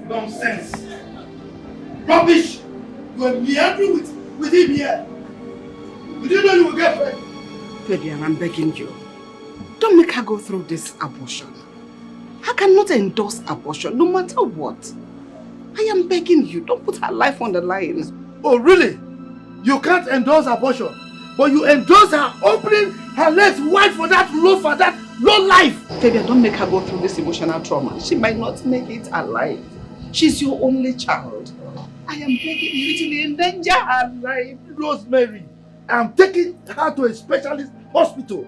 [SPEAKER 11] Nonsense! Rubbish! You are meandering with him here. You didn't know you would get pregnant.
[SPEAKER 1] Fabian, I'm begging you. Don't make her go through this abortion. I cannot endorse abortion, no matter what. I am begging you, don't put her life on the line.
[SPEAKER 11] Oh, really? You can't endorse abortion, but you endorse her opening her legs wide for that low life.
[SPEAKER 1] Fabian, don't make her go through this emotional trauma. She might not make it alive. She's your only child. I am begging you to endanger her life.
[SPEAKER 11] Rosemary, I'm taking her to a specialist hospital.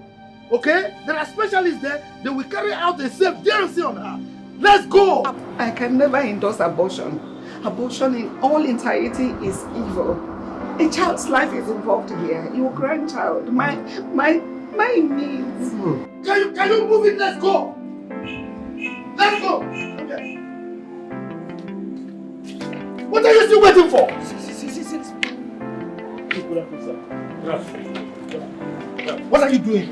[SPEAKER 11] Okay? There are specialists there. They will carry out a safe DRC on her. Let's go!
[SPEAKER 1] I can never endorse abortion. Abortion in all entirety is evil. A child's life is involved here. Your grandchild, my needs.
[SPEAKER 11] Can you move it? Let's go! Let's go! Okay. What are you still waiting for? What are you doing?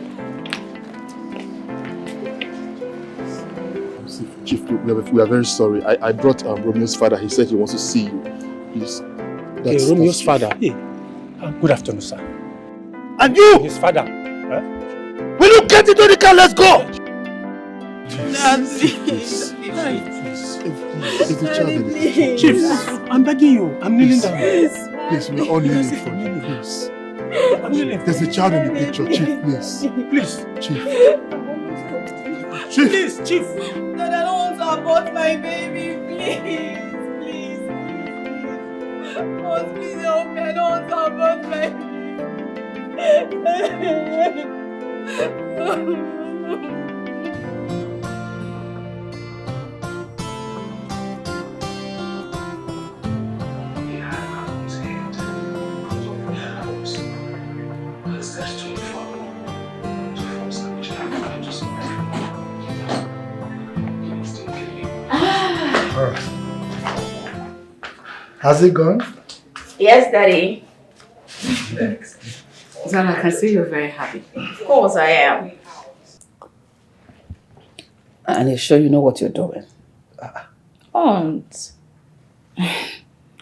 [SPEAKER 9] Chief, we are very sorry. I brought Romeo's father. He said he wants to see you. Please.
[SPEAKER 4] Okay, Romeo's father. Hey, good afternoon, sir.
[SPEAKER 11] And you?
[SPEAKER 4] His father.
[SPEAKER 11] Will you get into the car? Let's go!
[SPEAKER 9] Please.
[SPEAKER 4] Chief, I'm begging you. I'm kneeling down.
[SPEAKER 9] Please, we are all kneeling for you. Please. There's a child in the picture. Chief, please.
[SPEAKER 4] Please.
[SPEAKER 9] Chief.
[SPEAKER 4] Chief. Please, Chief.
[SPEAKER 8] Dad, I don't want to abort my baby. Please. Oh, please help me. I don't want to abort my baby.
[SPEAKER 6] Has it gone?
[SPEAKER 2] Yes, Daddy.
[SPEAKER 1] Zara, I can see you're very happy.
[SPEAKER 2] Of course I am.
[SPEAKER 1] And you're sure you know what you're doing?
[SPEAKER 2] Aunt.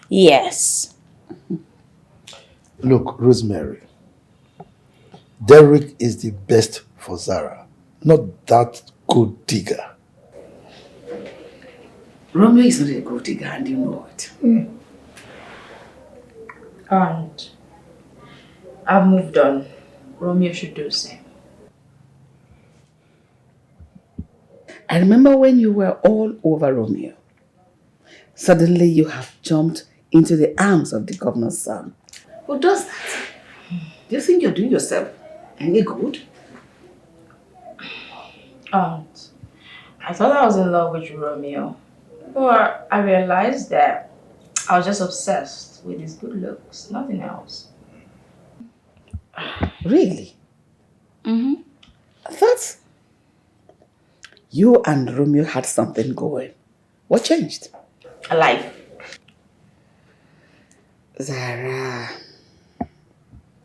[SPEAKER 2] Yes.
[SPEAKER 6] Look, Rosemary. Derek is the best for Zara, not that good digger.
[SPEAKER 1] Romeo is not a gold digger and you know it.
[SPEAKER 2] And I've moved on. Romeo should do the same.
[SPEAKER 1] I remember when you were all over Romeo. Suddenly you have jumped into the arms of the governor's son. Who does that? Do you think you're doing yourself any good?
[SPEAKER 2] Aunt, I thought I was in love with Romeo. But I realized that I was just obsessed with his good looks, nothing else.
[SPEAKER 1] Really?
[SPEAKER 2] Mm-hmm.
[SPEAKER 1] I thought you and Romeo had something going. What changed?
[SPEAKER 2] Alive.
[SPEAKER 1] Zara,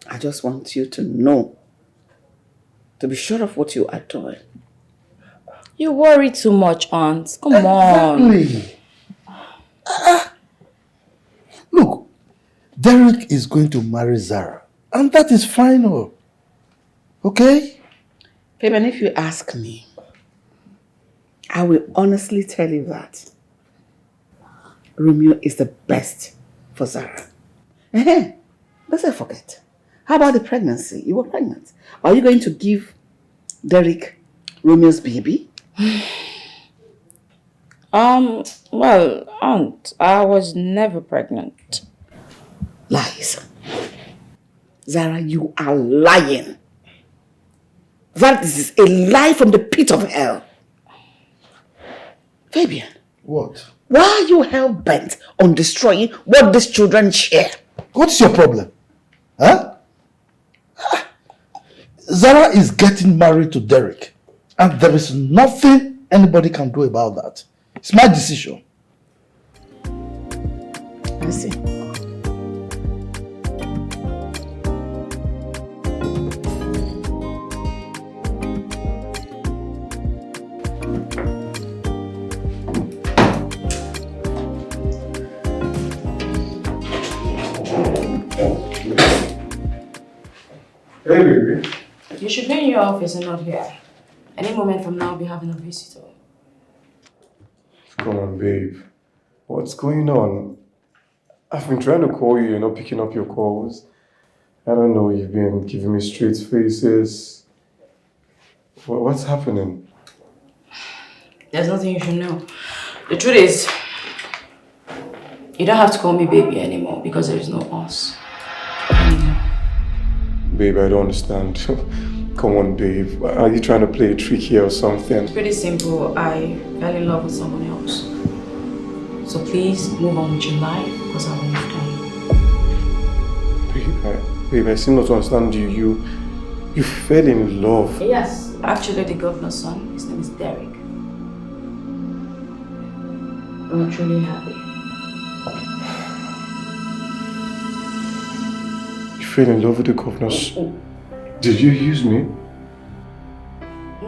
[SPEAKER 1] I just want you to know, to be sure of what you are doing.
[SPEAKER 2] You worry too much, Aunt. Come on.
[SPEAKER 11] Exactly. Look, Derek is going to marry Zara, and that is final. Okay?
[SPEAKER 1] Fabian, if you ask me, I will honestly tell you that Romeo is the best for Zara. Let's not forget. How about the pregnancy? You were pregnant. Are you going to give Derek Romeo's baby?
[SPEAKER 2] Well, Aunt, I was never pregnant.
[SPEAKER 1] Lies. Zara, you are lying. That is a lie from the pit of hell. Fabian.
[SPEAKER 11] What?
[SPEAKER 1] Why are you hell-bent on destroying what these children share?
[SPEAKER 11] What's your problem? Huh? Zara is getting married to Derek, and there is nothing anybody can do about that. It's my decision.
[SPEAKER 1] I see.
[SPEAKER 3] Hey, baby.
[SPEAKER 2] You should be in your office and not here. Any moment from now, I'll be having a visitor.
[SPEAKER 3] Come on, babe. What's going on? I've been trying to call you, you're not picking up your calls. I don't know, you've been giving me straight faces. What's happening?
[SPEAKER 2] There's nothing you should know. The truth is, you don't have to call me baby anymore because there is no us.
[SPEAKER 3] Babe, I don't understand. Come on, babe. Are you trying to play a trick here or something?
[SPEAKER 2] It's pretty simple. I fell in love with someone else. So please move on with your life because I've moved on.
[SPEAKER 3] Babe, I seem not to understand you. You fell in love.
[SPEAKER 2] Yes. Actually, the governor's son, his name is Derek. I'm truly happy.
[SPEAKER 3] You fell in love with the governors. Did you use me?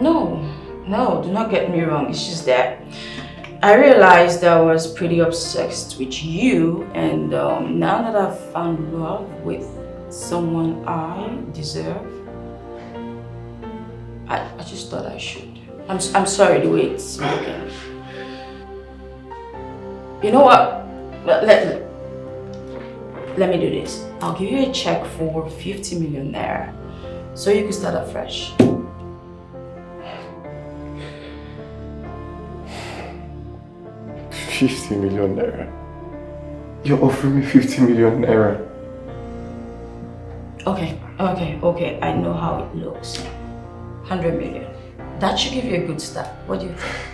[SPEAKER 2] No, do not get me wrong. It's just that I realized I was pretty obsessed with you, and now that I've found love with someone I deserve, I just thought I should. I'm sorry the way it's spoken. You know what? Let me do this. I'll give you a check for 50 million naira, so you can start afresh.
[SPEAKER 3] $50 million. You're offering me 50 million naira.
[SPEAKER 2] Okay. I know how it looks. 100 million. That should give you a good start. What do you think?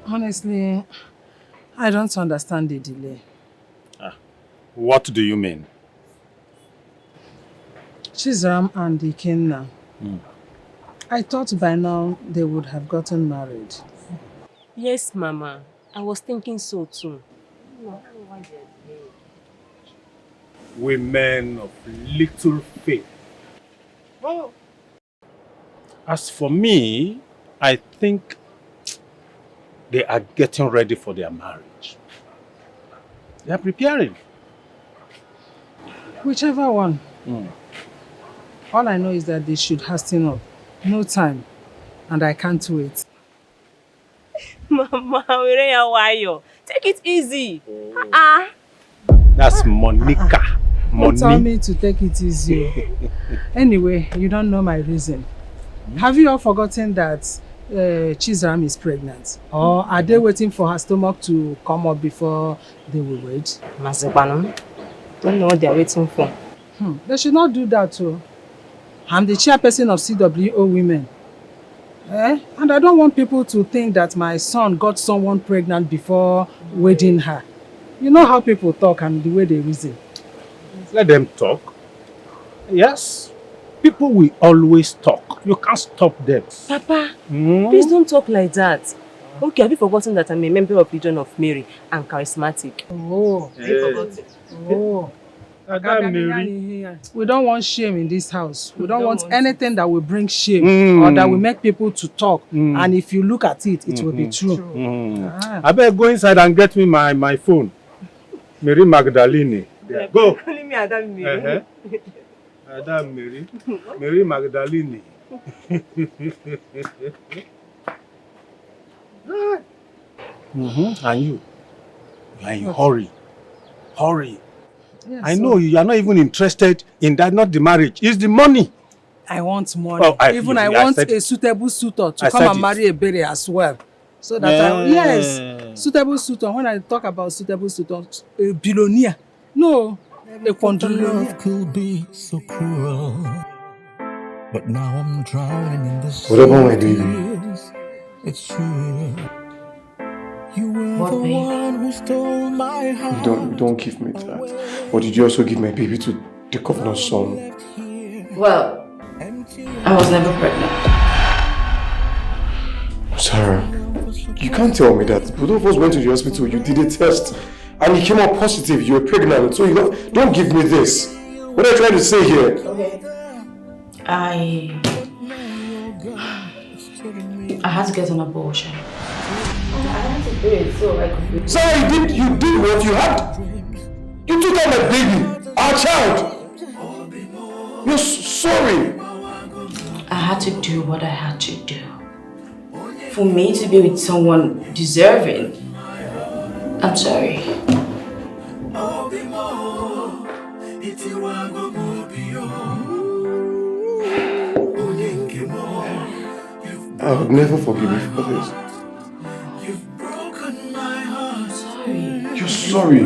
[SPEAKER 5] Honestly, I don't understand the delay.
[SPEAKER 4] What do you mean?
[SPEAKER 5] Chizram and Ikenna. I thought by now they would have gotten married.
[SPEAKER 12] Yes, Mama. I was thinking so too.
[SPEAKER 4] Women of little faith. Well, as for me, I think they are getting ready for their marriage. They are preparing.
[SPEAKER 5] Whichever one. All I know is that they should hasten up. No time. And I can't wait.
[SPEAKER 12] Mama, why you? Take it easy.
[SPEAKER 4] That's Monica.
[SPEAKER 5] Don't tell
[SPEAKER 4] Money.
[SPEAKER 5] me to take it easy. Anyway, you don't know my reason. Have you all forgotten that Chizram is pregnant? Or are they waiting for her stomach to come up before they will wait?
[SPEAKER 12] Mazebanum, don't know what they're waiting for.
[SPEAKER 5] They should not do that too. I'm the chairperson of CWO Women. And I don't want people to think that my son got someone pregnant before wedding her. You know how people talk and the way they reason.
[SPEAKER 4] Let them talk. Yes. People will always talk. You can't stop them.
[SPEAKER 12] Papa, please don't talk like that. Okay, have you forgotten that I'm a member of Legion of Mary and charismatic?
[SPEAKER 5] Oh.
[SPEAKER 12] Have you forgotten?
[SPEAKER 5] Oh. We don't want shame in this house. We don't want anything that will bring shame or that will make people to talk. And if you look at it, it will be true.
[SPEAKER 4] I better go inside and get me my phone. Mary Magdalene.
[SPEAKER 12] Yeah,
[SPEAKER 4] go.
[SPEAKER 12] Calling me Adam Mary.
[SPEAKER 4] Adam Mary. Mary Magdalene. And you are in hurry. Hurry.
[SPEAKER 5] Yes,
[SPEAKER 4] I know you are not even interested in that, not the marriage. It's the money.
[SPEAKER 5] I want money.
[SPEAKER 4] Oh,
[SPEAKER 5] I want a suitable suitor to come and marry a berry as well. So that yes, suitable suitor. When I talk about suitable suitor, a billionaire. No, a quadrillionaire.
[SPEAKER 10] Love could be so cruel, but now I'm drowning in the sea.
[SPEAKER 3] What about my baby?
[SPEAKER 10] Tears. It's true. You were the one who stole my heart.
[SPEAKER 3] You don't give me that. Or did you also give my baby to the governor's son?
[SPEAKER 2] Well, I was never pregnant.
[SPEAKER 3] Sarah, you can't tell me that. Both of us went to the hospital, you did a test, and you came out positive, you were pregnant. So you don't give me this. What are you trying to say here?
[SPEAKER 2] Okay. I had to get an abortion. I had to do it so I could be...
[SPEAKER 3] Sarah, you did what you had. You took out my baby, our child. You're sorry.
[SPEAKER 2] I had to do what I had to do. For me to be with someone deserving, I'm sorry.
[SPEAKER 3] I would never forgive you for this.
[SPEAKER 2] Sorry.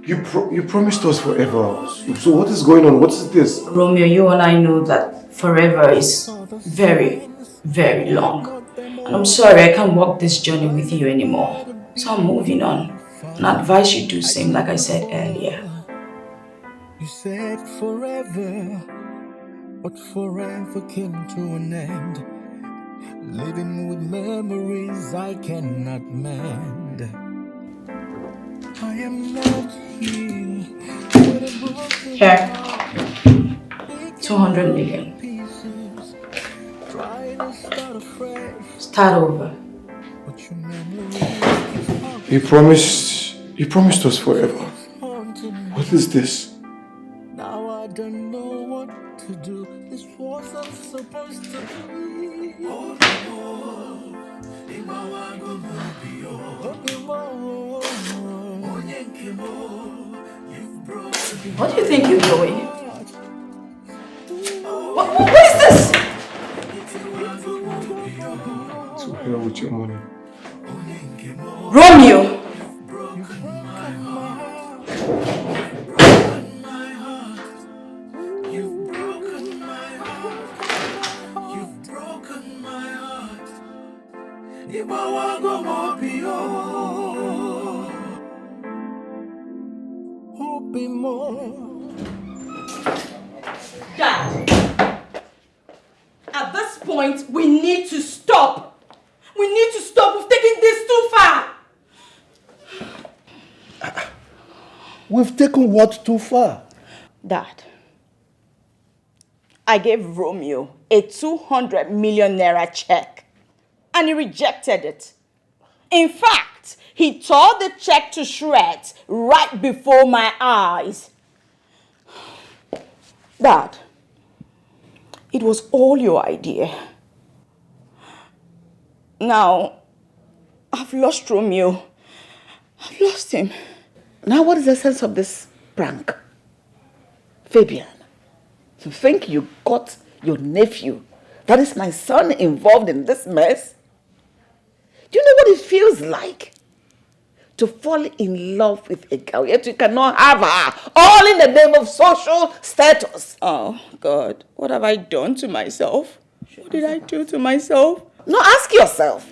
[SPEAKER 3] You're sorry. You promised us forever. So what is going on? What is this?
[SPEAKER 2] Romeo, you and I know that forever is very, very long. And I'm sorry I can't walk this journey with you anymore. So I'm moving on. And I advise you do the same like I said earlier.
[SPEAKER 10] You said forever, but forever came to an end. Living with memories I cannot mend. I am not here.
[SPEAKER 2] Here. 200 million. Start over.
[SPEAKER 3] You promised us forever. What is this?
[SPEAKER 10] Now I don't know what to do. This wasn't supposed to be.
[SPEAKER 2] What do you think you're doing? What is this?
[SPEAKER 3] To hell with your money.
[SPEAKER 2] Romeo!
[SPEAKER 8] Dad, at this point, we need to stop. We need to stop. We've taken this too far.
[SPEAKER 6] We've taken what too far?
[SPEAKER 8] Dad, I gave Romeo a 200 million naira check and he rejected it. In fact, fact, he tore the check to shreds right before my eyes. Dad, it was all your idea. Now, I've lost Romeo. I've lost him.
[SPEAKER 1] Now what is the sense of this prank? Fabian, you think you got your nephew, that is my son, involved in this mess? Do you know what it feels like to fall in love with a girl, yet you cannot have her, all in the name of social status?
[SPEAKER 8] Oh, God, what have I done to myself? What did I do to myself?
[SPEAKER 1] No, ask yourself.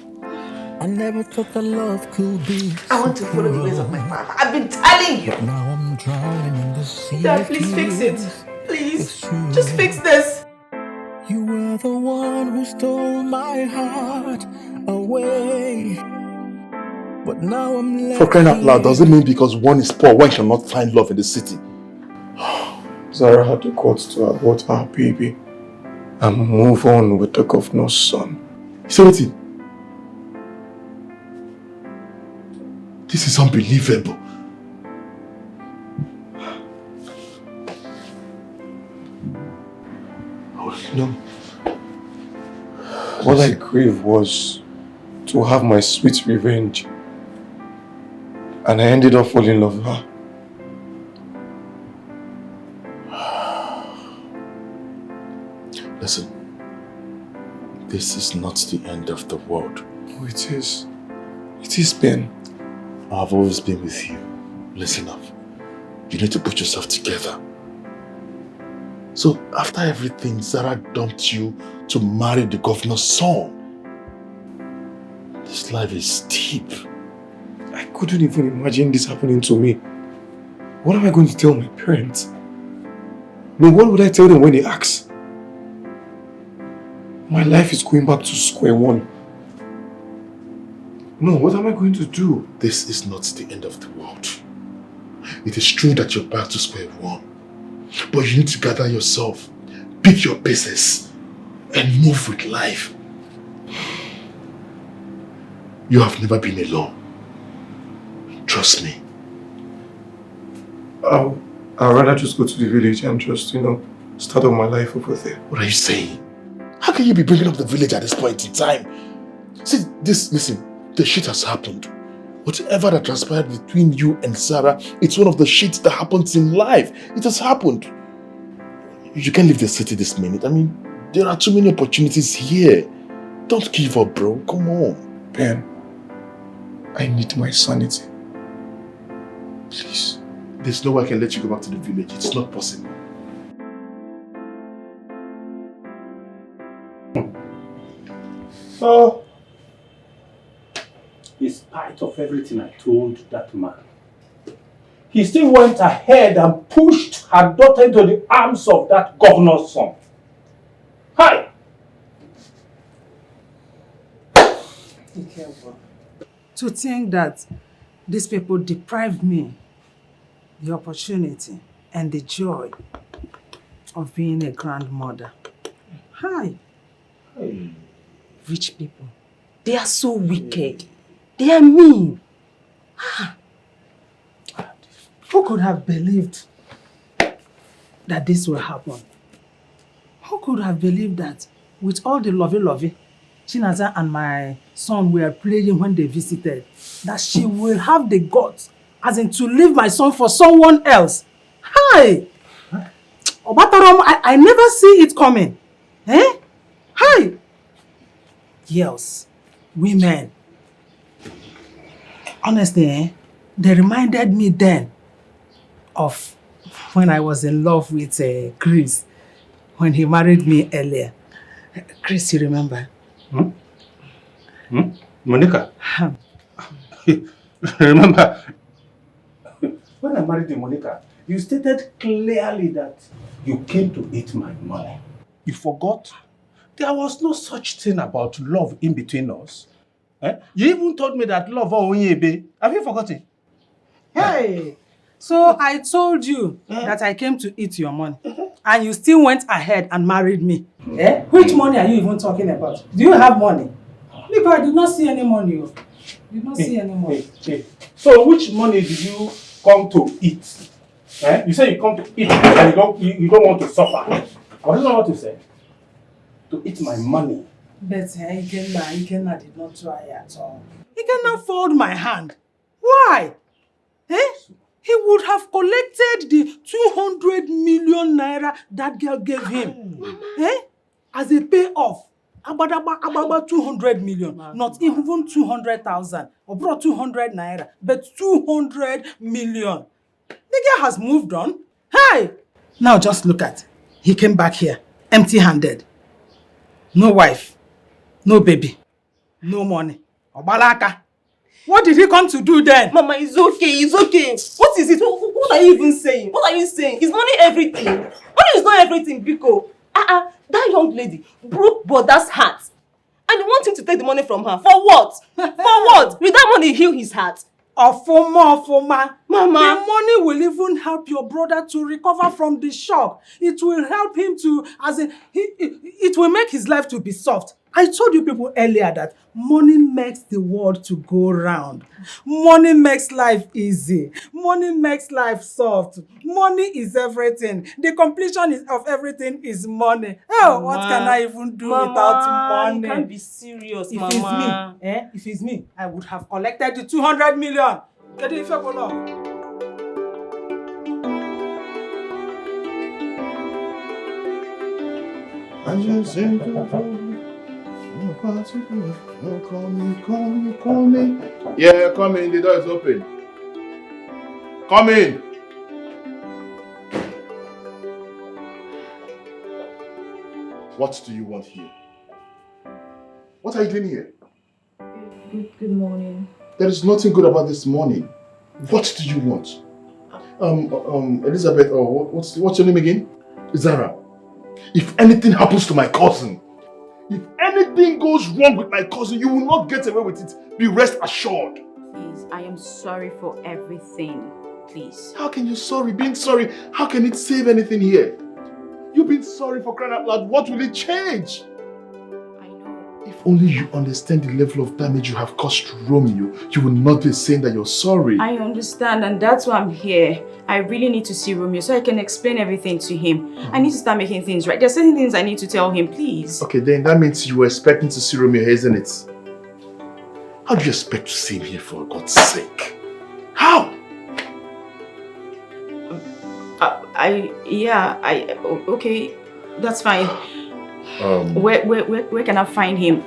[SPEAKER 10] I never thought that love could be
[SPEAKER 1] I want to follow the ways of my father. I've been telling you.
[SPEAKER 10] But now I'm drowning in the sea.
[SPEAKER 8] Dad,
[SPEAKER 10] of
[SPEAKER 8] please fix
[SPEAKER 10] tears.
[SPEAKER 8] it. Please.
[SPEAKER 10] It's true.
[SPEAKER 8] Just fix this.
[SPEAKER 10] You were the one who stole my heart away. But now I'm left.
[SPEAKER 11] For crying out loud, does it mean because one is poor, one cannot find love in the city?
[SPEAKER 3] Zara had the guts to abort our baby and move on with the governor's son.
[SPEAKER 11] So what? This is unbelievable.
[SPEAKER 3] Oh, no. What I craved was to have my sweet revenge. And I ended up falling in love with her.
[SPEAKER 11] Listen, this is not the end of the world.
[SPEAKER 3] Oh, it is. It is, Ben.
[SPEAKER 11] I've always been with you. Listen up. You need to put yourself together. So after everything, Zara dumped you to marry the governor's son. This life is steep.
[SPEAKER 3] I couldn't even imagine this happening to me. What am I going to tell my parents? No, what would I tell them when they ask? My life is going back to square one. No, what am I going to do?
[SPEAKER 11] This is not the end of the world. It is true that you're back to square one. But you need to gather yourself, pick your pieces, and move with life. You have never been alone. Trust me.
[SPEAKER 3] I'd rather just go to the village and just, start up my life over there.
[SPEAKER 11] What are you saying? How can you be bringing up the village at this point in time? See, listen, the shit has happened. Whatever that transpired between you and Sarah, it's one of the shits that happens in life. It has happened. You can't leave the city this minute. I mean, there are too many opportunities here. Don't give up, bro. Come on.
[SPEAKER 3] Ben, I need my sanity. Please.
[SPEAKER 11] There's no way I can let you go back to the village. It's not possible.
[SPEAKER 4] So, in spite of everything I told that man, he still went ahead and pushed her daughter into the arms of that governor's son. Hi!
[SPEAKER 5] Be careful. To think that these people deprived me the opportunity and the joy of being a grandmother. Hi.
[SPEAKER 4] Hey.
[SPEAKER 12] Rich people, they are so wicked. They are mean.
[SPEAKER 5] Who could have believed that this will happen? Who could have believed that with all the lovey-lovey Chinaza and my son were playing when they visited, that she will have the guts, as in to leave my son for someone else? Hi! Obatarom, I never see it coming. Eh? Hi! Girls, women. Honestly, they reminded me then of when I was in love with Chris, when he married me earlier. Chris, you remember?
[SPEAKER 4] Monica? Remember, when I married Monica, you stated clearly that you came to eat my money. You forgot? There was no such thing about love in between us. You even told me that love Onyebe. Have you forgotten?
[SPEAKER 5] Hey! So I told you that I came to eat your money, and you still went ahead and married me. Which money are you even talking about? Do you have money? Because I did not see any money. You don't see anymore.
[SPEAKER 4] Hey. So which money did you come to eat? You say you come to eat and you don't want to suffer. What is not what you say? To eat my money.
[SPEAKER 5] But Ikenna did not try at all. He cannot fold my hand. Why? He would have collected the 200 million naira that girl gave him. As a payoff. About 200 million. Not even 200,000. Or brought 200 naira. But 200 million. The girl has moved on. Hey! Now just look at. He came back here. Empty-handed. No wife. No baby. No money. Obalaka. What did he come to do then?
[SPEAKER 12] Mama, it's okay. What is it? What are you even saying? What are you saying? Is money everything? Money is not everything, Biko. That young lady broke Boda's heart. And you want him to take the money from her. For what? For what? Will that money heal his heart?
[SPEAKER 5] Ofoma.
[SPEAKER 12] Mama.
[SPEAKER 5] The money will even help your brother to recover from the shock. It will help him to, it will make his life to be soft. I told you people earlier that money makes the world to go round. Money makes life easy. Money makes life soft. Money is everything. The completion of everything is money. Oh, what can I even do without money?
[SPEAKER 12] You can't be serious,
[SPEAKER 5] If
[SPEAKER 12] Mama.
[SPEAKER 5] If it's me, I would have collected the 200 million. Get it if you go.
[SPEAKER 9] Call me. Yeah, come in. The door is open. Come in. What do you want here? What are you doing here?
[SPEAKER 2] Good morning.
[SPEAKER 9] There is nothing good about this morning. What do you want? Elizabeth, what's your name again? Zara. If anything happens to my cousin, if anything goes wrong with my cousin, you will not get away with it. Be rest assured.
[SPEAKER 2] Please, I am sorry for everything. Please.
[SPEAKER 9] How can you sorry? Being sorry, how can it save anything here? You've been sorry for crying out loud. What will it change?
[SPEAKER 2] I know.
[SPEAKER 9] If only you understand the level of damage you have caused to Romeo, you will not be saying that you're sorry.
[SPEAKER 2] I understand, and that's why I'm here. I really need to see Romeo so I can explain everything to him. I need to start making things right. There are certain things I need to tell him, please.
[SPEAKER 9] Okay, then that means you were expecting to see Romeo here, isn't it? How do you expect to see him here, for God's sake? How?
[SPEAKER 2] Okay, that's fine. Where can I find him?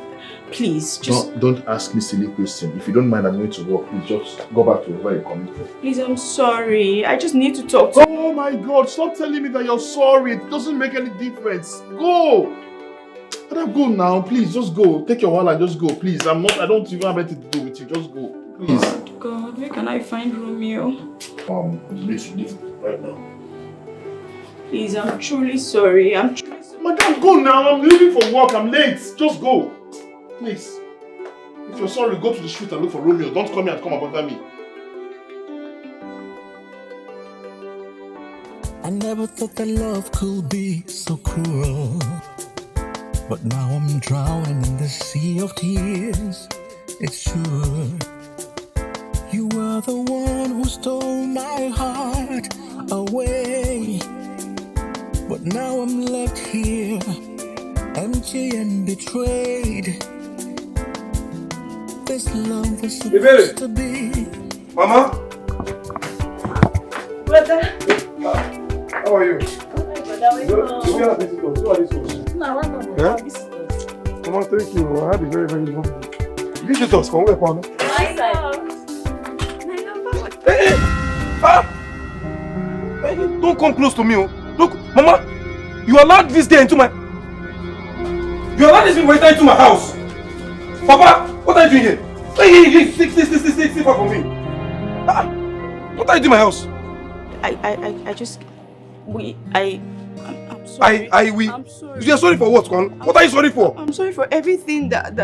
[SPEAKER 2] Please, just...
[SPEAKER 9] Don't ask me silly questions. If you don't mind, I'm going to work. Please just go back to where you're coming from.
[SPEAKER 2] Please, I'm sorry. I just need to talk to...
[SPEAKER 9] Oh my God, stop telling me that you're sorry. It doesn't make any difference. Go! But go now, please, just go. Take your wallet and just go, please. I don't even have anything to do with you. Just go, please.
[SPEAKER 2] God, where can I find Romeo?
[SPEAKER 9] Please leave right now.
[SPEAKER 2] Please, I'm truly sorry.
[SPEAKER 9] Madam, go now. I'm leaving for work. I'm late. Just go. Please. If you're sorry, go to the street and look for Romeo. Don't come here and come and bother me.
[SPEAKER 10] I never thought that love could be so cruel. But now I'm drowning in the sea of tears. It's true. You were the one who stole my heart away. But now I'm left here, empty and betrayed. This love was supposed to be.
[SPEAKER 3] Mama?
[SPEAKER 12] Brother.
[SPEAKER 3] How are you?
[SPEAKER 12] Who
[SPEAKER 3] are these visitors? Who are these folks? Mama, thank you. I had a very, very long day. Visitors, come here, Kwame. Hey, don't come close to me. Look, Mama, you allowed this day into my... You allowed this waiter into my house. Papa, what are you doing here? Hey, stay far from me. What are you doing in my house? I'm sorry. I'm sorry. You're sorry for what, Kwan? What are you sorry for?
[SPEAKER 8] I'm sorry for everything that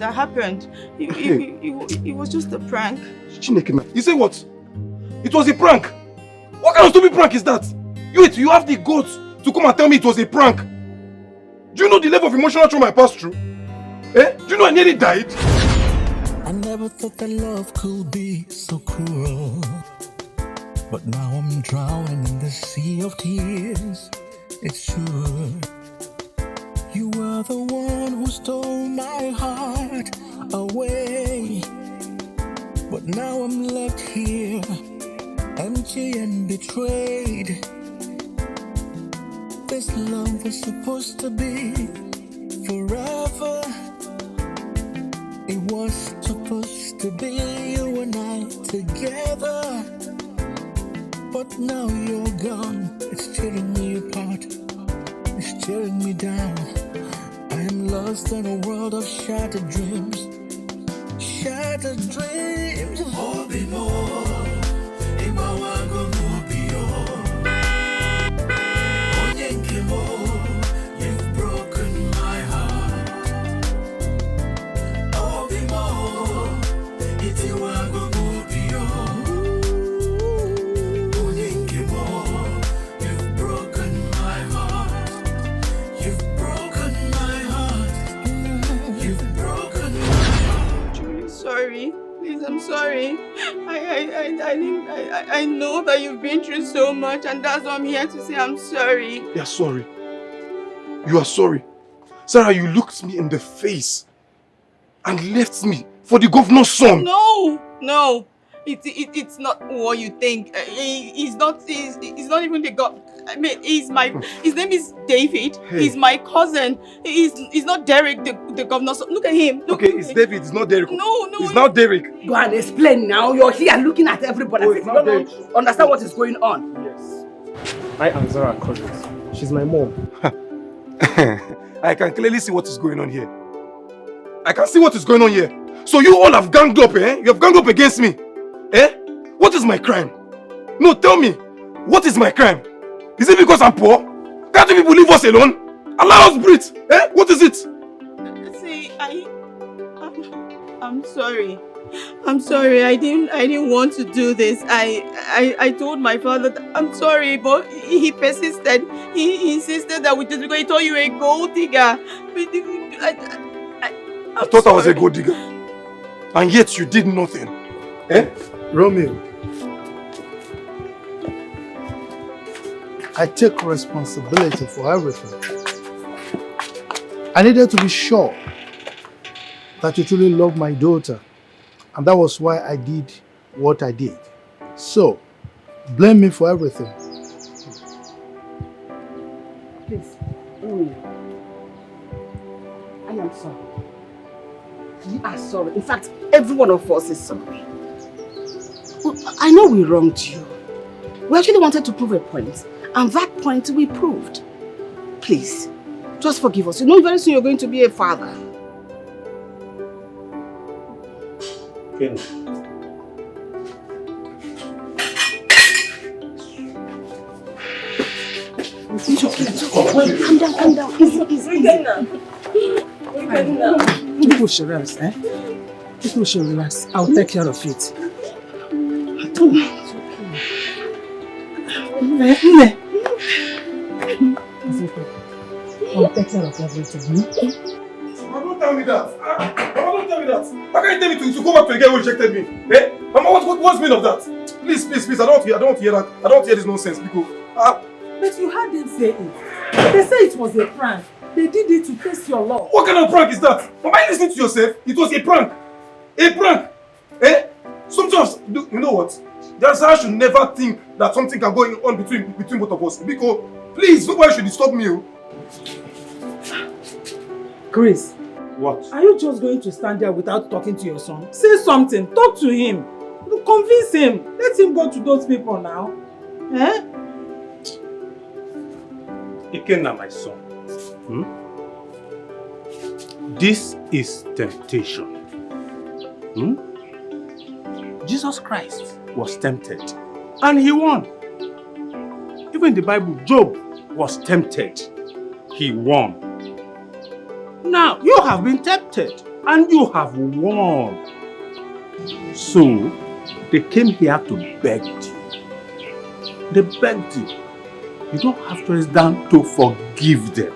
[SPEAKER 8] happened. It was just a prank.
[SPEAKER 3] You say what? It was a prank? What kind of stupid prank is that? You have the guts to come and tell me it was a prank. Do you know the level of emotional trauma I passed through? Do you know I nearly died?
[SPEAKER 10] I never never thought that love could be so cruel. But now I'm drowning in the sea of tears. It's true. You were the one who stole my heart away. But now I'm left here, empty and betrayed. This love was supposed to be forever. It was supposed to be you and I together. But now you're gone, it's tearing me apart, it's tearing me down. I am lost in a world of shattered dreams. Shattered dreams. Obi mo, imawago mubio. Onyenke mo, you've broken my heart. Obi mo, itiwago mubio. Onyenke mo, you've broken my heart. You've broken my heart. You've broken my heart.
[SPEAKER 8] Truly sorry. Please, I'm sorry. I know that you've been through so much, and that's why I'm here to say I'm sorry.
[SPEAKER 3] You're sorry. You are sorry. Sarah, you looked me in the face and left me for the governor's son.
[SPEAKER 8] No. It's not what you think. He's not even the god. I mean, his name is David.
[SPEAKER 3] Hey.
[SPEAKER 8] He's my cousin. He's not Derek, the governor's son. Look at him.
[SPEAKER 3] Okay, it's David, it's not Derek.
[SPEAKER 8] No.
[SPEAKER 3] It's now Derek.
[SPEAKER 1] Go and explain now. You're here looking at everybody.
[SPEAKER 3] Oh,
[SPEAKER 1] As if you don't understand what is going on.
[SPEAKER 4] Yes. I am Zara Cousins. She's my mom.
[SPEAKER 3] I can clearly see what is going on here. I can see what is going on here. So you all have ganged up, eh? You have ganged up against me. Eh? What is my crime? No, tell me. What is my crime? Is it because I'm poor? Can't you people leave us alone? Allow us breathe. Eh? What is it?
[SPEAKER 8] See, I'm sorry. I'm sorry. I didn't want to do this. I told my father that I'm sorry, but he persisted. He insisted that we did because he thought you were a gold digger.
[SPEAKER 3] I thought I was a gold digger. And yet you did nothing. Eh?
[SPEAKER 6] Romeo, I take responsibility for everything. I needed to be sure that you truly love my daughter, and that was why I did what I did. So, blame me for everything.
[SPEAKER 1] Please, I am sorry. We are sorry. In fact, every one of us is sorry. I know we wronged you. We actually wanted to prove a point, and that point we proved. Please, just forgive us. You know very soon you're going to be a father.
[SPEAKER 4] Ken.
[SPEAKER 1] Calm down. Easy.
[SPEAKER 5] People should rest, eh? People should relax. I'll take care of it. I'll take care of everything.
[SPEAKER 3] Mama, don't tell me that. Mama, don't tell me that. How can you tell me to go back to a girl who rejected me? Eh? Mama, what's the meaning of that? Please. I don't hear that. I don't hear this nonsense because.
[SPEAKER 5] But you heard them say it. They say it was a prank. They did it to test your love.
[SPEAKER 3] What kind of prank is that? Am I listening to yourself? It was a prank. A prank. Eh? Sometimes, you know what? I should never think that something can go on between both of us. Because, please, nobody should disturb me.
[SPEAKER 5] Chris.
[SPEAKER 4] What?
[SPEAKER 5] Are you just going to stand there without talking to your son? Say something. Talk to him. Convince him. Let him go to those people now. Eh?
[SPEAKER 4] Ikenna, my son. This is temptation. Jesus Christ was tempted and he won. Even in the Bible, Job was tempted. He won. Now you have been tempted and you have won. So they came here to beg you. They begged you. You don't have to rest down to forgive them.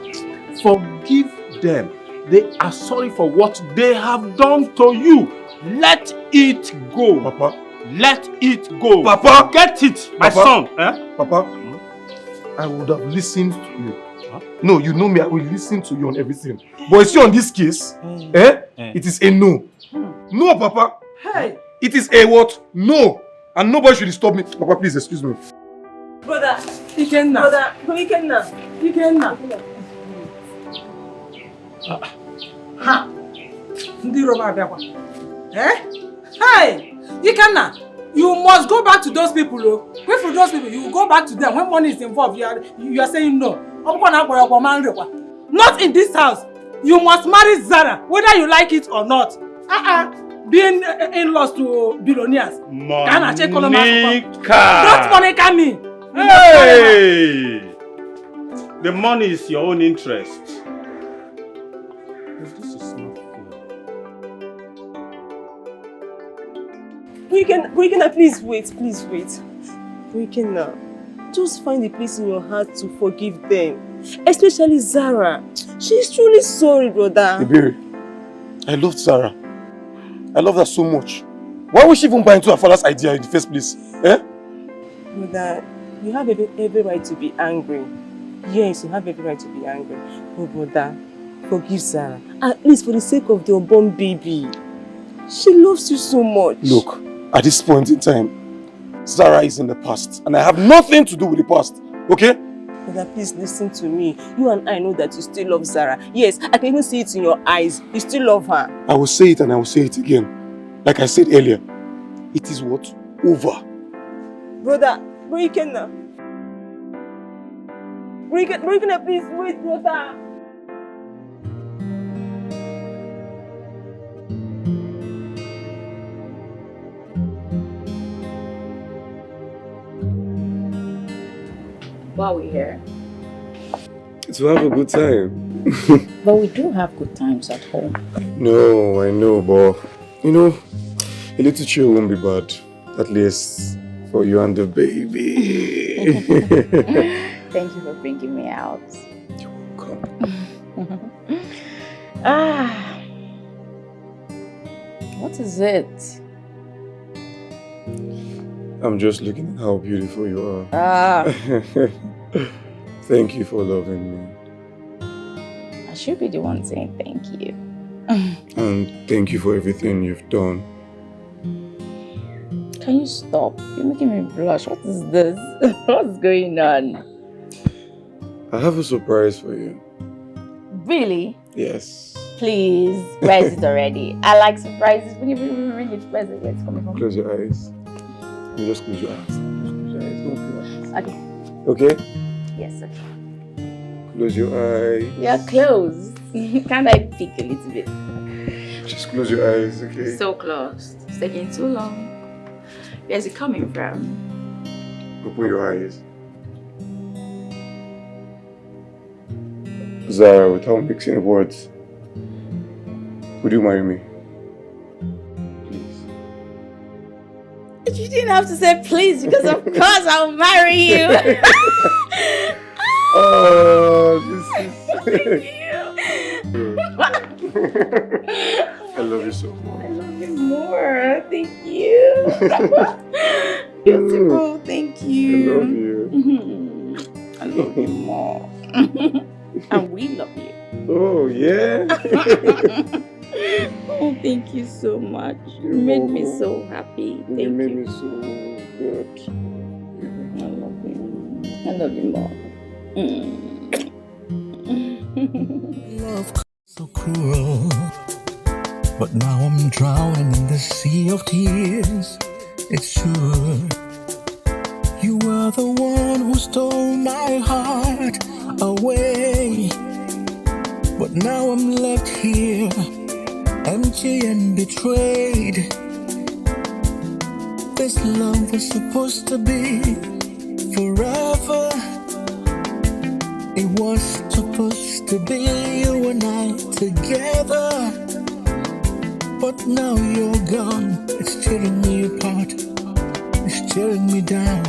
[SPEAKER 4] Forgive them. They are sorry for what they have done to you. Let it go.
[SPEAKER 3] Papa.
[SPEAKER 4] Let it go.
[SPEAKER 3] Papa.
[SPEAKER 4] Get it, my son.
[SPEAKER 3] Papa, I would have listened to you. Huh? No, you know me, I will listen to you on everything. But you see on this case, it is a no. No, Papa.
[SPEAKER 5] Hey.
[SPEAKER 3] It is a what? No. And nobody should stop me. Papa, please, excuse me.
[SPEAKER 12] Brother.
[SPEAKER 5] Ikenna.
[SPEAKER 12] Brother. Ikenna.
[SPEAKER 5] Ikenna. Ha. Ndi Roma abịakwa. Hey! Ikenna, you must go back to those people. Wait for those people. You go back to them. When money is involved, you are saying no. Not in this house. You must marry Zara, whether you like it or not. Being in-laws to billionaires.
[SPEAKER 4] Monica.
[SPEAKER 5] Don't Monica me.
[SPEAKER 4] Hey! The money is your own interest. This is not fair.
[SPEAKER 12] Weekender, please wait. Weekender, just find a place in your heart to forgive them. Especially Zara. She's truly sorry, brother.
[SPEAKER 3] Iberi, I loved Zara. I love her so much. Why would she even buy into her father's idea in the first place?
[SPEAKER 12] Brother, you have every right to be angry. Yes, you have every right to be angry. But brother, forgive Zara. At least for the sake of the unborn baby. She loves you so much.
[SPEAKER 3] Look, at this point in time, Zara is in the past. And I have nothing to do with the past. Okay?
[SPEAKER 12] Brother, please listen to me. You and I know that you still love Zara. Yes, I can even see it in your eyes. You still love her.
[SPEAKER 3] I will say it and I will say it again. Like I said earlier, it is what? Over.
[SPEAKER 12] Brother, Weekender, please wait, brother.
[SPEAKER 2] Why are we here?
[SPEAKER 3] To have a good time.
[SPEAKER 2] But we do have good times at home.
[SPEAKER 3] No, I know, but you know, a little chill won't be bad. At least for you and the baby.
[SPEAKER 2] Thank you for bringing me out.
[SPEAKER 3] You're welcome.
[SPEAKER 2] What is it?
[SPEAKER 3] I'm just looking at how beautiful you are. Thank you for loving me.
[SPEAKER 2] I should be the one saying thank you.
[SPEAKER 3] And thank you for everything you've done.
[SPEAKER 2] Can you stop? You're making me blush. What is this? What's going on?
[SPEAKER 3] I have a surprise for you.
[SPEAKER 2] Really?
[SPEAKER 3] Yes.
[SPEAKER 2] Please, where is it already? I like surprises. Bring it, where is it coming from?
[SPEAKER 3] Close your eyes. You just close your eyes. Just close your eyes. Don't close.
[SPEAKER 2] Okay.
[SPEAKER 3] Okay?
[SPEAKER 2] Yes, okay.
[SPEAKER 3] Close your eyes.
[SPEAKER 2] You're close. Can't I peek a little bit?
[SPEAKER 3] Just close your eyes, okay?
[SPEAKER 2] So close. It's taking too long. Where's it coming from?
[SPEAKER 3] Open your eyes. Zara, without mixing words, would you marry me? Please.
[SPEAKER 2] You didn't have to say please, because of course I'll marry you.
[SPEAKER 3] Oh, this is... I love you so much.
[SPEAKER 2] I love you more. Thank you. Beautiful. Thank you.
[SPEAKER 3] I love you.
[SPEAKER 2] I love you more. And we love you.
[SPEAKER 3] Oh, yeah.
[SPEAKER 2] Oh, thank you so much. You made me so happy. Thank you.
[SPEAKER 3] Made me so good.
[SPEAKER 2] I love you. I love you more.
[SPEAKER 10] Love so cruel, but now I'm drowning in the sea of tears. It's true. You were the one who stole my heart away, but now I'm left here, empty and betrayed. This love was supposed to be forever. It was supposed to be you and I together, but now you're gone. It's tearing me apart. It's tearing me down.